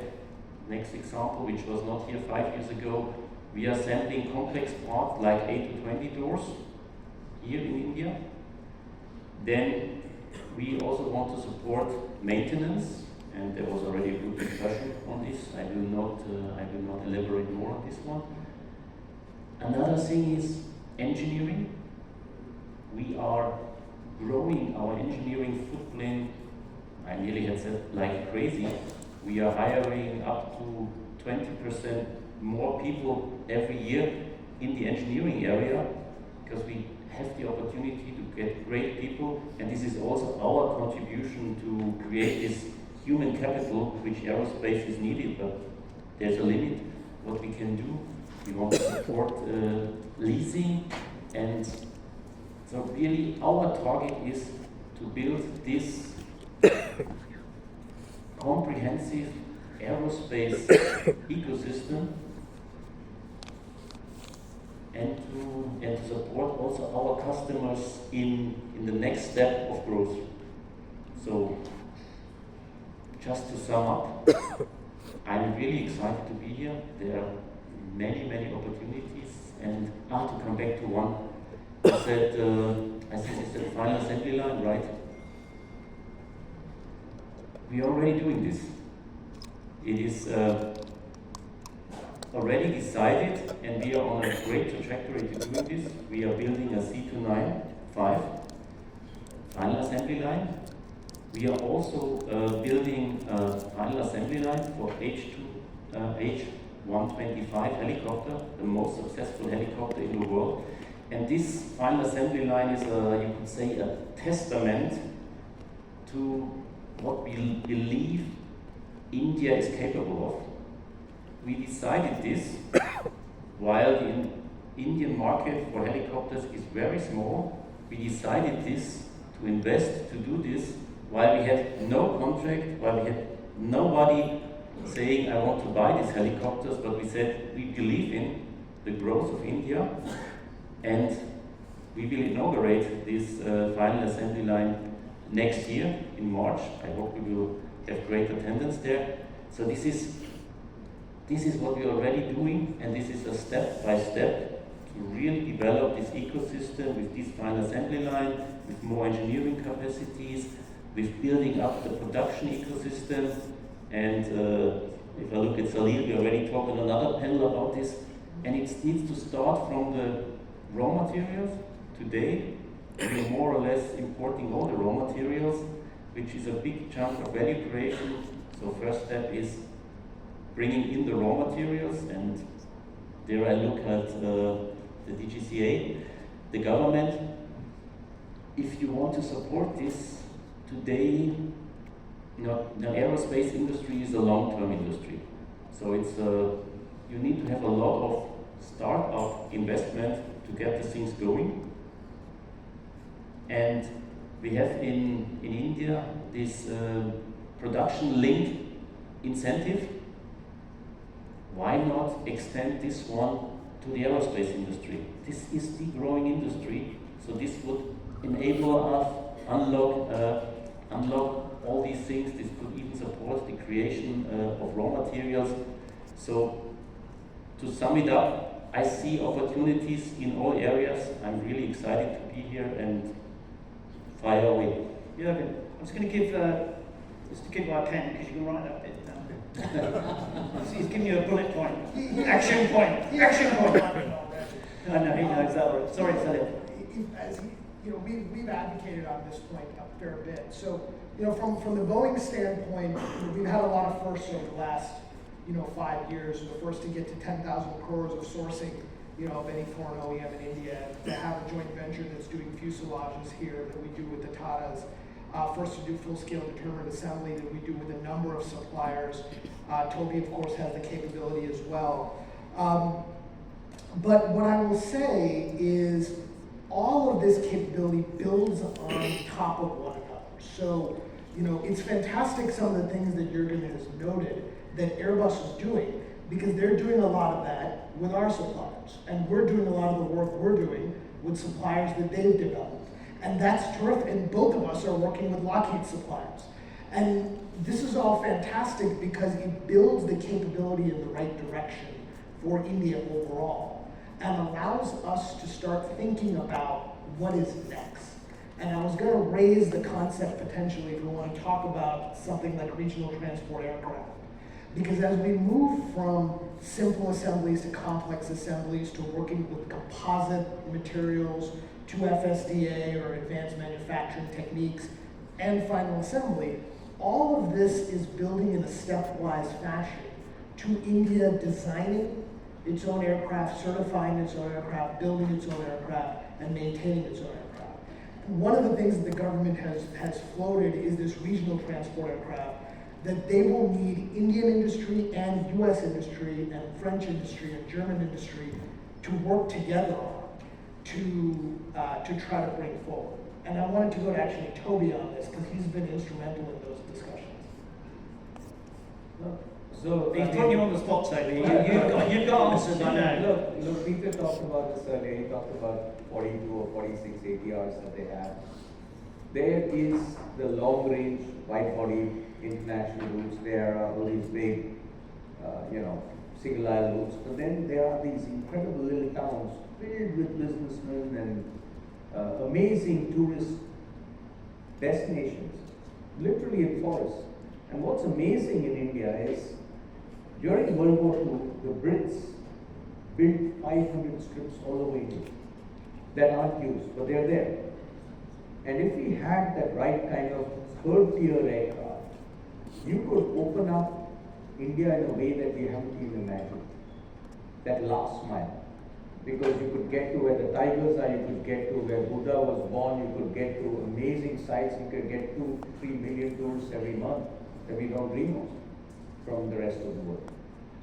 next example, which was not here 5 years ago, we are assembling complex parts like 8 to 20 doors here in India. Then we also want to support maintenance, and there was already a good discussion on this. I will not elaborate more on this one. Another thing is engineering. We are growing our engineering footprint. I nearly had said like crazy. We are hiring up to 20% more people every year in the engineering area because we have the opportunity to get great people, and this is also our contribution to create this human capital which aerospace is needed, but there's a limit what we can do. We want to support leasing, and so really our target is to build this comprehensive aerospace ecosystem and to support also our customers in the next step of growth. So just to sum up, I'm really excited to be here. There are many opportunities, and to come back to one, I said it's the final assembly line, right? We are already doing this. It is already decided, and we are on a great trajectory to doing this. We are building a C295 final assembly line. We are also building a final assembly line for H125 helicopter, the most successful helicopter in the world. And this final assembly line is, you could say, a testament to what we believe India is capable of. We decided this while the Indian market for helicopters is very small. We decided this to invest, to do this, while we had no contract, while we had nobody saying, I want to buy these helicopters, but we said we believe in the growth of India, and we will inaugurate this final assembly line next year in March. I hope we will have great attendance there. So this is what we are already doing, and this is a step by step to really develop this ecosystem with this final assembly line, with more engineering capacities, with building up the production ecosystem. And if I look at Salil, we already talked on another panel about this, and it needs to start from the raw materials. Today, we are more or less importing all the raw materials, which is a big chunk of value creation. So first step is bringing in the raw materials, and there I look at the DGCA, the government. If you want to support this today, the aerospace industry is a long-term industry. So it's you need to have a lot of start-up investment to get the things going. And we have in India this production link incentive. Why not extend this one to the aerospace industry? This is the growing industry, so this would enable us unlock all these things. This could even support the creation of raw materials. So to sum it up, I see opportunities in all areas. I'm really excited to be here and fire away. Yeah, I'm just going to give just to give our pen because you can write that bit down. So he's giving you a bullet point. Action point. Action point. No, he knows that one. Sorry, Salil. As we've advocated on this point a fair bit. So, from the Boeing standpoint, we've had a lot of firsts over the last, 5 years. We're the first to get to 10,000 crores of sourcing, of any foreign OEM in India, to have a joint venture that's doing fuselages here that we do with the Tatas. First to do full-scale determined assembly that we do with a number of suppliers. Toby, of course, has the capability as well. But what I will say is all of this capability builds on top of one another. So, it's fantastic some of the things that Jürgen has noted that Airbus is doing, because they're doing a lot of that with our suppliers. And we're doing a lot of the work we're doing with suppliers that they've developed. And that's terrific. And both of us are working with Lockheed suppliers. And this is all fantastic because it builds the capability in the right direction for India overall and allows us to start thinking about what is next. And I was going to raise the concept potentially if we want to talk about something like regional transport aircraft. Because as we move from simple assemblies to complex assemblies to working with composite materials to FSDA or advanced manufacturing techniques and final assembly, all of this is building in a stepwise fashion to India designing its own aircraft, certifying its own aircraft, building its own aircraft, and maintaining its own aircraft. One of the things that the government has floated is this regional transport aircraft that they will need Indian industry and US industry and French industry and German industry to work together on to try to bring forward. And I wanted to go to actually Toby on this because he's been instrumental in those discussions. So He's putting you on the spot, Toby. You've got answers, I know. Look, Peter talked about this earlier. He talked about 42 or 46 ATRs that they have. There is the long-range, wide-body international routes. There are all these big, single-aisle routes. But then there are these incredible little towns filled with businessmen and amazing tourist destinations, literally in forests. And what's amazing in India is, during World War II, the Brits built 500 strips all over India that aren't used, but they're there. And if we had that right kind of third-tier aircraft, you could open up India in a way that we haven't even imagined. That last mile. Because you could get to where the tigers are, you could get to where Buddha was born, you could get to amazing sites, you could get 2-3 million tourists every month that we don't dream of from the rest of the world.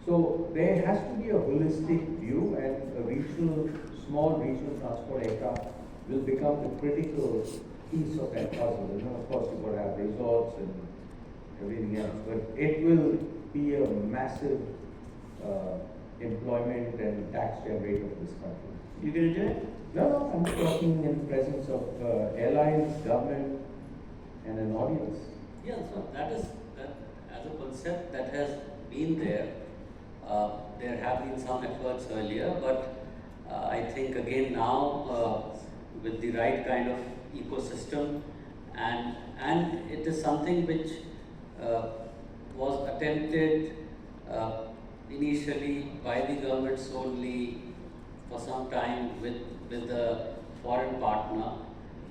So there has to be a holistic view, and a small regional transport aircraft will become the critical piece of that puzzle. Of course, you've got to have resorts and everything else, but it will be a massive employment and tax generator of this country. You going to do it? No, I'm talking in presence of airlines, government, and an audience. Yeah, so that is, as a concept that has been there. There have been some efforts earlier, but I think again now with the right kind of ecosystem, and it is something which was attempted initially by the government solely for some time with a foreign partner.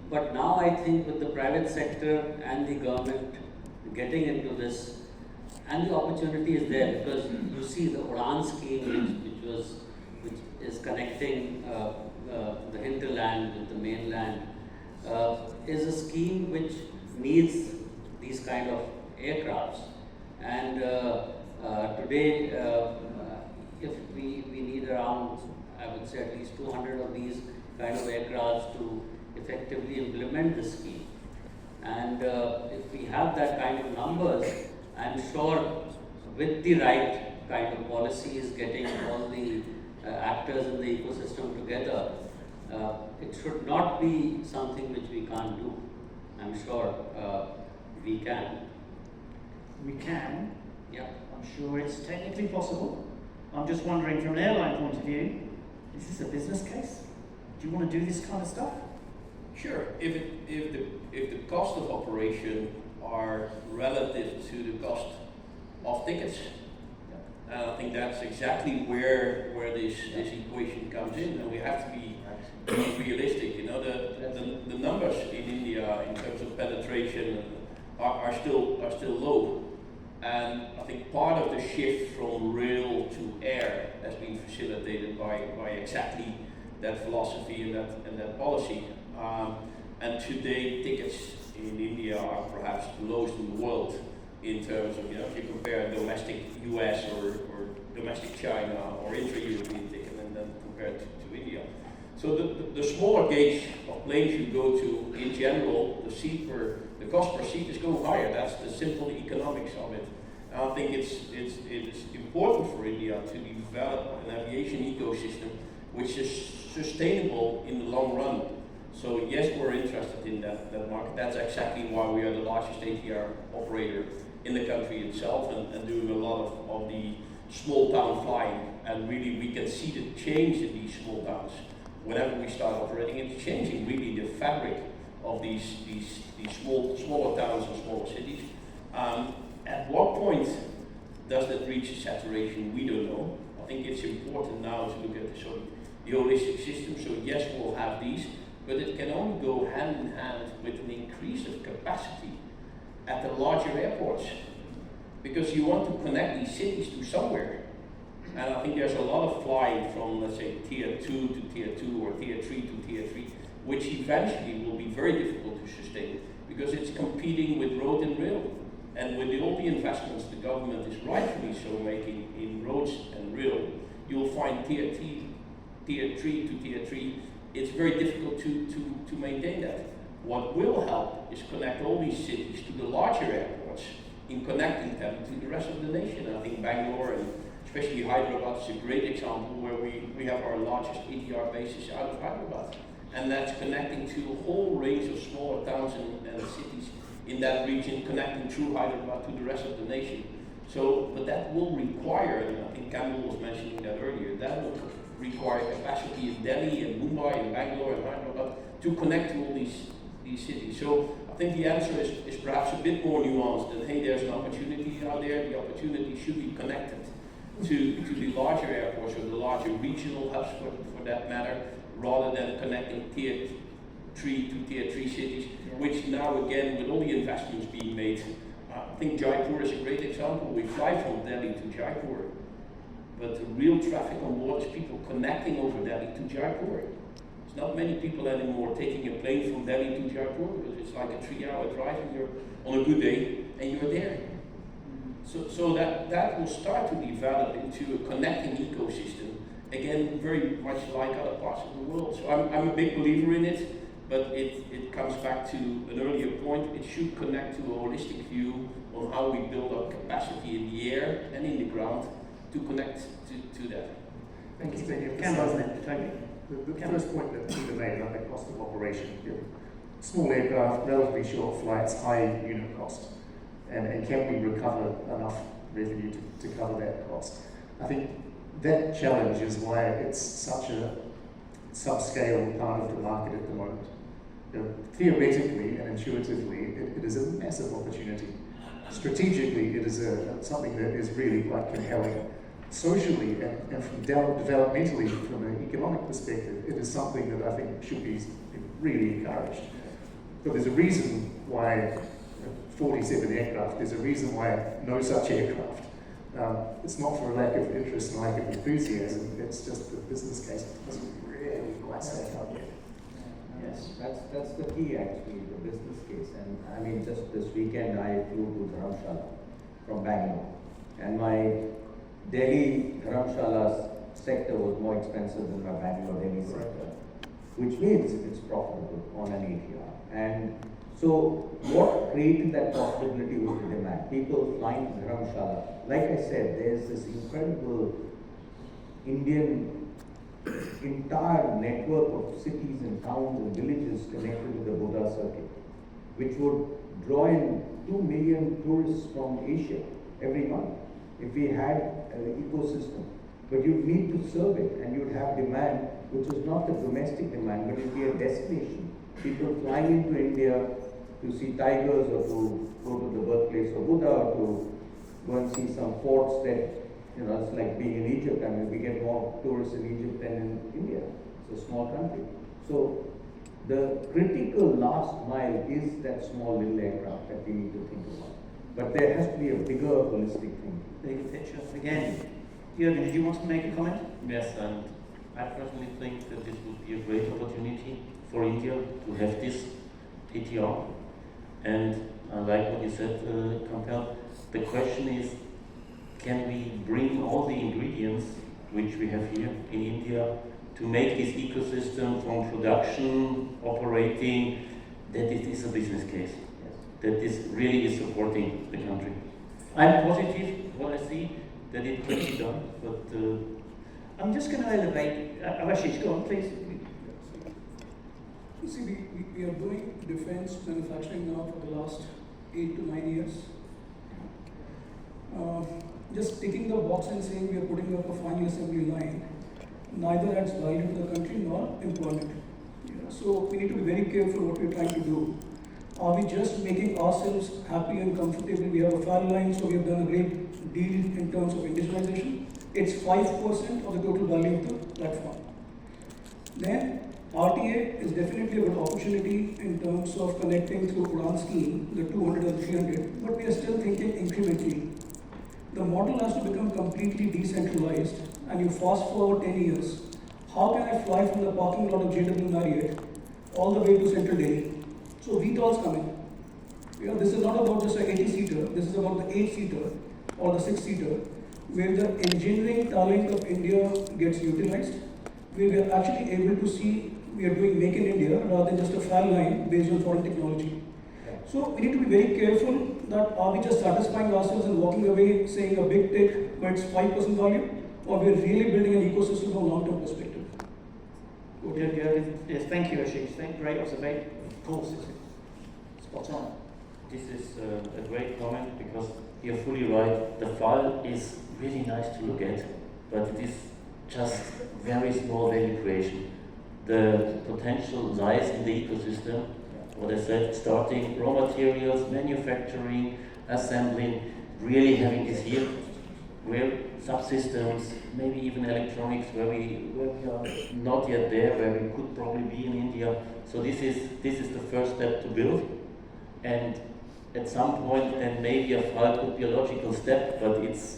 But now I think with the private sector and the government getting into this, and the opportunity is there, because you see the Udan scheme which is connecting the hinterland with the mainland, is a scheme which needs these kind of aircrafts. And today, if we need around, I would say at least 200 of these kind of aircrafts to effectively implement the scheme. And if we have that kind of numbers, I'm sure with the right kind of policies, getting all the actors in the ecosystem together, it should not be something which we can't do. I'm sure we can. We can. Yeah. I'm sure it's technically possible. I'm just wondering, from an airline point of view, is this a business case? Do you want to do this kind of stuff? Sure, if the cost of operation are relative to the cost of tickets, and I think that's exactly where this equation comes in, and we have to be realistic. The numbers in India in terms of penetration are still low, and I think part of the shift from rail to air has been facilitated by exactly that philosophy and that policy. And today, tickets in India are perhaps the lowest in the world in terms of, if you compare domestic US or domestic China or intra-European ticket and then compare it to India. So the smaller gauge of planes you go to, in general, the cost per seat is going higher. That's the simple economics of it. And I think it's important for India to develop an aviation ecosystem which is sustainable in the long run. So yes, we're interested in that market. That's exactly why we are the largest ATR operator in the country itself, and doing a lot of the small town flying. And really, we can see the change in these small towns. Whenever we start operating, it's changing really the fabric of these smaller towns and smaller cities. At what point Does that reach saturation? We don't know. I think it's important now to look at the holistic system. So yes, we'll have these, but it can only go hand in hand with an increase of capacity at the larger airports, because you want to connect these cities to somewhere. And I think there's a lot of flying from, let's say, tier 2 to tier 2 or tier 3 to tier 3, which eventually will be very difficult to sustain because it's competing with road and rail. And with all the investments the government is rightfully so making in roads and rail, you'll find tier 3 to tier 3, it's very difficult to maintain that. What will help is connect all these cities to the larger airports in connecting them to the rest of the nation. And I think Bangalore and especially Hyderabad is a great example where we have our largest ATR bases out of Hyderabad. And that's connecting to a whole range of smaller towns and cities in that region, connecting through Hyderabad to the rest of the nation. So, but that will require, and I think Campbell was mentioning that earlier, that will require capacity in Delhi and Mumbai and Bangalore and Hyderabad to connect to all these cities. So I think the answer is perhaps a bit more nuanced than, hey, there's an opportunity out there. The opportunity should be connected to the larger airports or the larger regional hubs for that matter, rather than connecting tier 3 to tier 3 cities, which now again, with all the investments being made, I think Jaipur is a great example. We fly from Delhi to Jaipur, but the real traffic on board is people connecting over Delhi to Jaipur. There's not many people anymore taking a plane from Delhi to Jaipur because it's like a 3-hour drive and you're on a good day and you're there. So that will start to develop into a connecting ecosystem, again, very much like other parts of the world. So I'm a big believer in it, but it comes back to an earlier point. It should connect to a holistic view on how we build up capacity in the air and in the ground to connect to that. Thank you. The first point that Peter made about the cost of operation. Small aircraft, relatively short flights, high unit cost. And can we recover enough revenue to cover that cost? I think that challenge is why it's such a subscale part of the market at the moment. Theoretically and intuitively, it is a massive opportunity. Strategically, it is something that is really quite compelling. Socially and from developmentally, from an economic perspective, it is something that I think should be really encouraged. But there's a reason why 47 aircraft, there's a reason why no such aircraft. It's not for a lack of interest and lack of enthusiasm, it's just the business case doesn't really quite stack up yet. Yes, that's the key actually, the business case. And I mean, just this weekend I flew to Dharamshala from Bangalore, and my Delhi Dharamshala sector was more expensive than my Bangalore Delhi sector, which means it's profitable on an ATR. And so what created that profitability was the demand. People flying to Dharamshala. Like I said, there's this incredible Indian entire network of cities and towns and villages connected to the Buddha circuit, which would draw in 2 million tourists from Asia every month if we had an ecosystem. But you'd need to serve it, and you'd have demand, which is not the domestic demand, but it'd be a destination. People flying into India to see tigers or to go to the birthplace of Buddha or to go and see some forts that, it's like being in Egypt. I mean, we get more tourists in Egypt than in India. It's a small country. So the critical last mile is that small little aircraft that we need to think about. But there has to be a bigger holistic thing. Bigger picture. Again, Jürgen, did you want to make a comment? Yes, and I personally think that this would be a great opportunity for India to have this ATR. And like what you said, Campbell, the question is, can we bring all the ingredients which we have here in India to make this ecosystem from production, operating, that it is a business case, that this really is supporting the country. I'm positive what I see, that it can be done, but I'm just going to elevate, Ashish, go on please. You see, we are doing defense manufacturing now for the last 8 to 9 years. Just ticking the box and saying we are putting up a final assembly line neither adds value to the country nor employment. So we need to be very careful what we're trying to do. Are we just making ourselves happy and comfortable? We have a fan line, so we have done a great deal in terms of indigenization. It's 5% of the total value of the platform. Then RTA is definitely a good opportunity in terms of connecting through Udan scheme, the 200 and 300, but we are still thinking incrementally. The model has to become completely decentralized, and you fast forward 10 years. How can I fly from the parking lot of JW Marriott all the way to Central Delhi? So VTOL's coming. This is not about just an 80-seater, this is about the 8-seater or the 6-seater, where the engineering talent of India gets utilized, where we are actually able to see we are doing Make in India rather than just a FAL line based on foreign technology. So we need to be very careful that are we just satisfying ourselves and walking away saying a big tick but it's 5% value, or we're really building an ecosystem from a long-term perspective. Yes, thank you, Ashish. Great observation. Of course, it's spot on. This is a great comment because you're fully right. The file is really nice to look at, but it is just very small value creation. The potential lies in the ecosystem. What I said, starting raw materials, manufacturing, assembling, really having this here, where subsystems, maybe even electronics, where we are not yet there, where we could probably be in India. So this is the first step to build, and at some point, then maybe a file could be a logical step, but it's.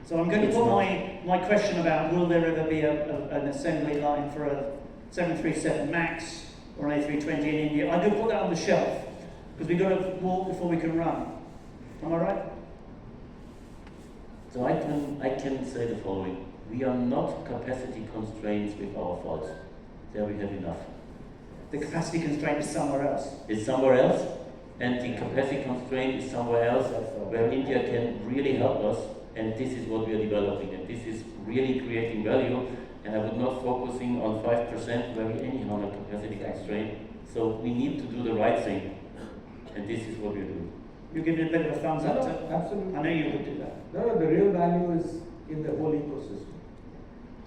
So I'm going to put my question about will there ever be an assembly line for a 737 MAX or an A320 in India? I'm going to put that on the shelf because we've got to walk before we can run. Am I right? So I can say the following: we are not capacity constrained with our files. There we have enough. The capacity constraint is somewhere else. It's somewhere else, and the capacity constraint is somewhere else where India can really help us. And this is what we are developing, and this is really creating value. And I would not focusing on 5% where we anyhow have capacity constraint. So we need to do the right thing, and this is what we're doing. You're giving a bit of a thumbs up. Absolutely. I know you would do that. No, the real value is in the whole ecosystem.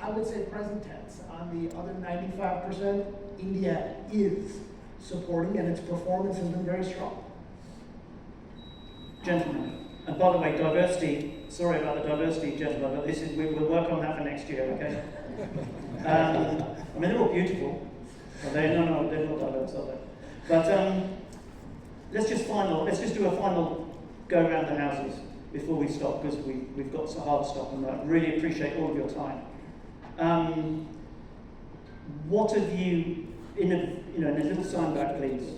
I would say present tense. On the other 95%, India is supporting, and its performance has been very strong. Gentlemen, and by the way, diversity, sorry about the diversity, gentlemen, but this is, we'll work on that for next year, okay? I mean, they're all beautiful. Are they? No, they're not diverse, are they? But let's just do a final go around the houses before we stop, because we've got a hard stop, and I really appreciate all of your time. What have you, in a little sign back, please,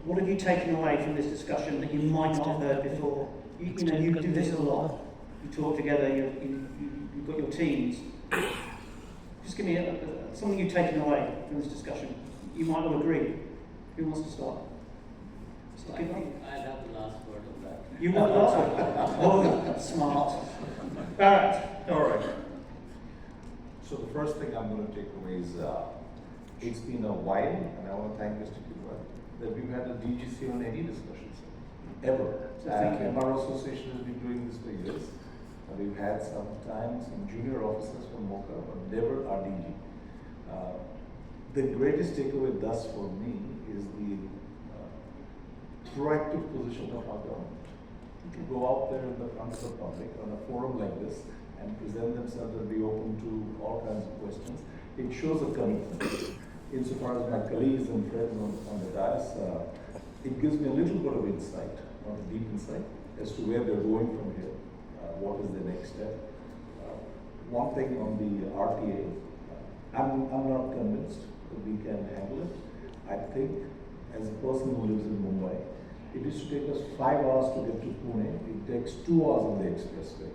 what have you taken away from this discussion that you might not have heard before? You do this a lot. You talk together, you've got your teams. Just give me something you've taken away from this discussion. You might not agree. Who wants to start? I think I'll have the last word of that. You want the last word? Oh, smart. Barrett. All right. So the first thing I'm going to take away is it's been a while, and I want to thank Mr. Kilwell that we've had a DGC on any discussions ever. So thank you. MRO Association has been doing this for years. We've had sometimes some junior officers from MOCA, but never RDG. The greatest takeaway thus for me is the proactive position of our government to go out there in the front of the public on a forum like this and present themselves and be open to all kinds of questions. It shows a commitment. Insofar as my colleagues and friends on the dais, it gives me a little bit of insight, not a deep insight, as to where they're going from here. What is the next step? One thing on the RTA, I'm not convinced that we can handle it. I think, as a person who lives in Mumbai, it used to take us 5 hours to get to Pune. It takes 2 hours on the expressway.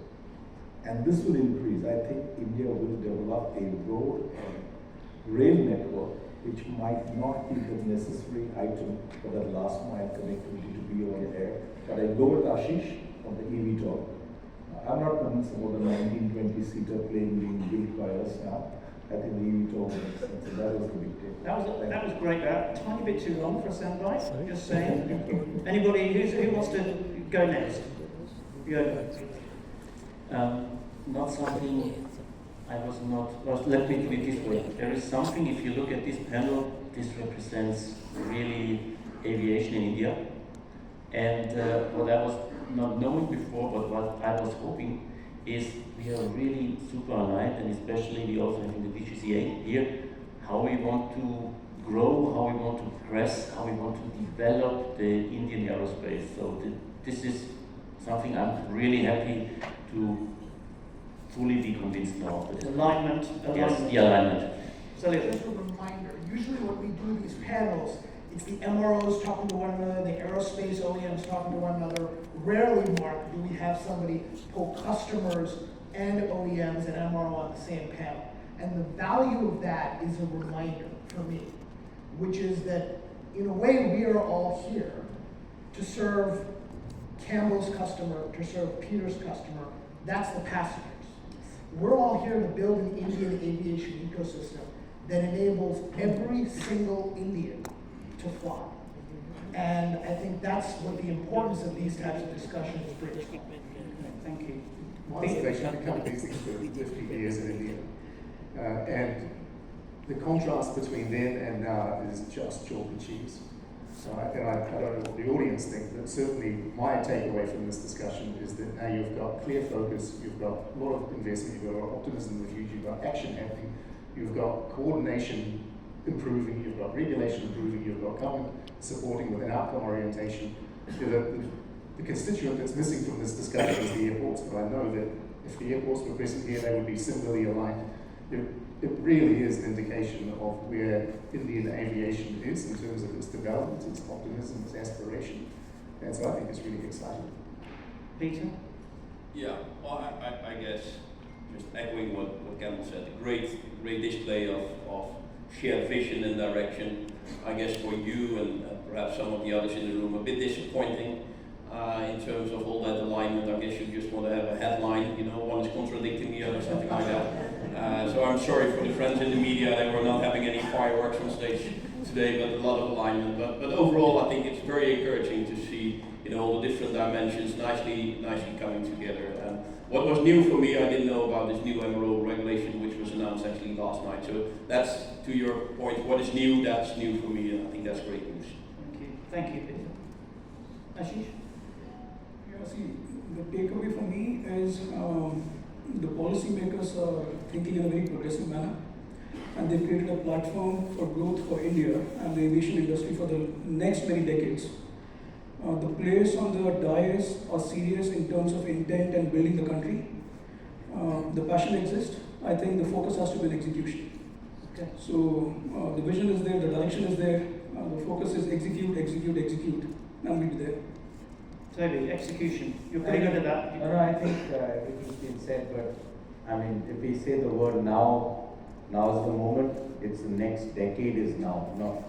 And this will increase. I think India will develop a road and rail network which might not be the necessary item for that last mile connectivity to be on air. But I go with Ashish on the eVTOL. I'm not convinced about the 1920-seater plane being built by us now. I think the eVTOL makes sense, and that was the big take. That was great. A tiny bit too long for a soundbite. Just saying. Anybody who wants to go next? Not something I was not. Well, let me put it this way. There is something. If you look at this panel, this represents really aviation in India, And what I was not knowing before, but what I was hoping is we are really super aligned, and especially we also have in the DGCA here, how we want to grow, how we want to progress, how we want to develop the Indian aerospace. So this is something I'm really happy to fully be convinced now. Alignment. Yes, the alignment. So, Just a reminder, usually when we do these panels, it's the MROs talking to one another, the aerospace OEMs talking to one another. Rarely, Mark, do we have somebody pull customers and OEMs and MRO on the same panel. And the value of that is a reminder for me, which is that in a way we are all here to serve Campbell's customer, to serve Peter's customer. That's the passengers. We're all here to build an Indian aviation ecosystem that enables every single Indian to fly. And I think that's what the importance of these types of discussions brings. thank you. My observation, I've been coming to these things for 50 years in India. And the contrast between then and now is just chalk and cheese. And I don't know what the audience think, but certainly my takeaway from this discussion is that now you've got clear focus, you've got a lot of investment, you've got optimism in the future, you've got action happening, you've got coordination improving, you've got regulation improving, you've got government supporting with an outcome orientation. The constituent that's missing from this discussion is the airports, but I know that if the airports were present here, they would be similarly aligned. It really is an indication of where Indian aviation is in terms of its development, its optimism, its aspiration. And so I think it's really exciting. Peter? Yeah, well, I guess just echoing what Campbell said, a great display of shared vision and direction. I guess for you and perhaps some of the others in the room, a bit disappointing in terms of all that alignment. I guess you just want to have a headline, one is contradicting the other, something like that. So I'm sorry for the friends in the media, they were not having any fireworks on stage today, but a lot of alignment. But overall, I think it's very encouraging to see, all the different dimensions nicely coming together. And what was new for me, I didn't know about this new MRO regulation, which was announced actually last night. So that's, to your point, what is new, that's new for me, and I think that's great news. Thank you, Peter. Ashish? Yeah, see, the takeaway for me is the policymakers are thinking in a very progressive manner, and they've created a platform for growth for India and the aviation industry for the next many decades. The players on the dais are serious in terms of intent and building the country. The passion exists. I think the focus has to be on execution. Okay. So the vision is there, the direction is there, the focus is execute, execute, execute. Now we'll be there. Toby, execution. You're pretty good at that. No, I think everything's been said, but I mean, if we say the word now is the moment, it's the next decade is now, not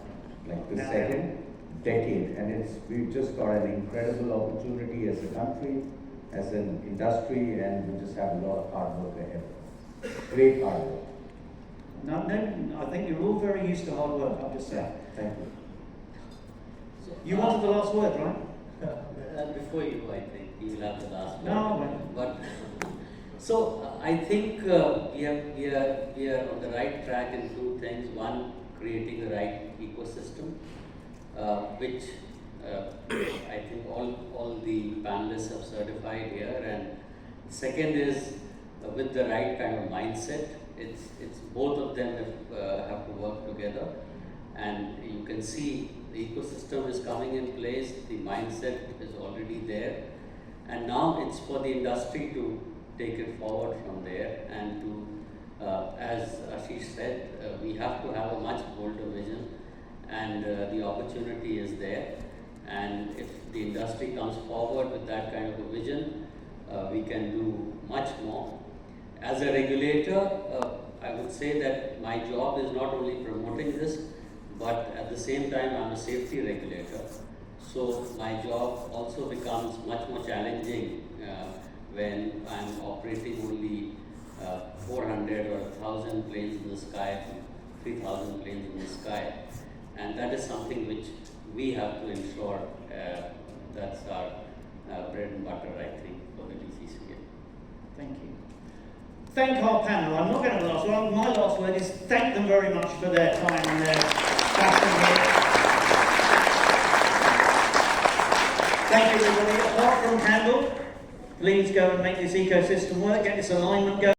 like the second decade. And we've just got an incredible opportunity as a country, as an industry, and we just have a lot of hard work ahead. Great hard work. No, I think you're all very used to hard work, I'll just say. Thank you. You wanted the last word, right? Before you go, I think you will have the last word. No, But so I think we are on the right track in two things. One, creating the right ecosystem, which I think all the panelists have certified here. And second is with the right kind of mindset. It's both of them have to work together, and you can see the ecosystem is coming in place, the mindset is already there, and now it's for the industry to take it forward from there and to, as Ashish said, we have to have a much bolder vision, and the opportunity is there, and if the industry comes forward with that kind of a vision, we can do much more. As a regulator, I would say that my job is not only promoting this, but at the same time I'm a safety regulator. So my job also becomes much more challenging when I'm operating only 400 or 1,000 planes in the sky, 3,000 planes in the sky. And that is something which we have to ensure that's our bread and butter, I think, for the DCCA. Thank you. Thank our panel. I'm not going to have the last word. My last word is thank them very much for their time and their passion here. Thank you, everybody. Apart from Campbell, please go and make this ecosystem work, get this alignment going.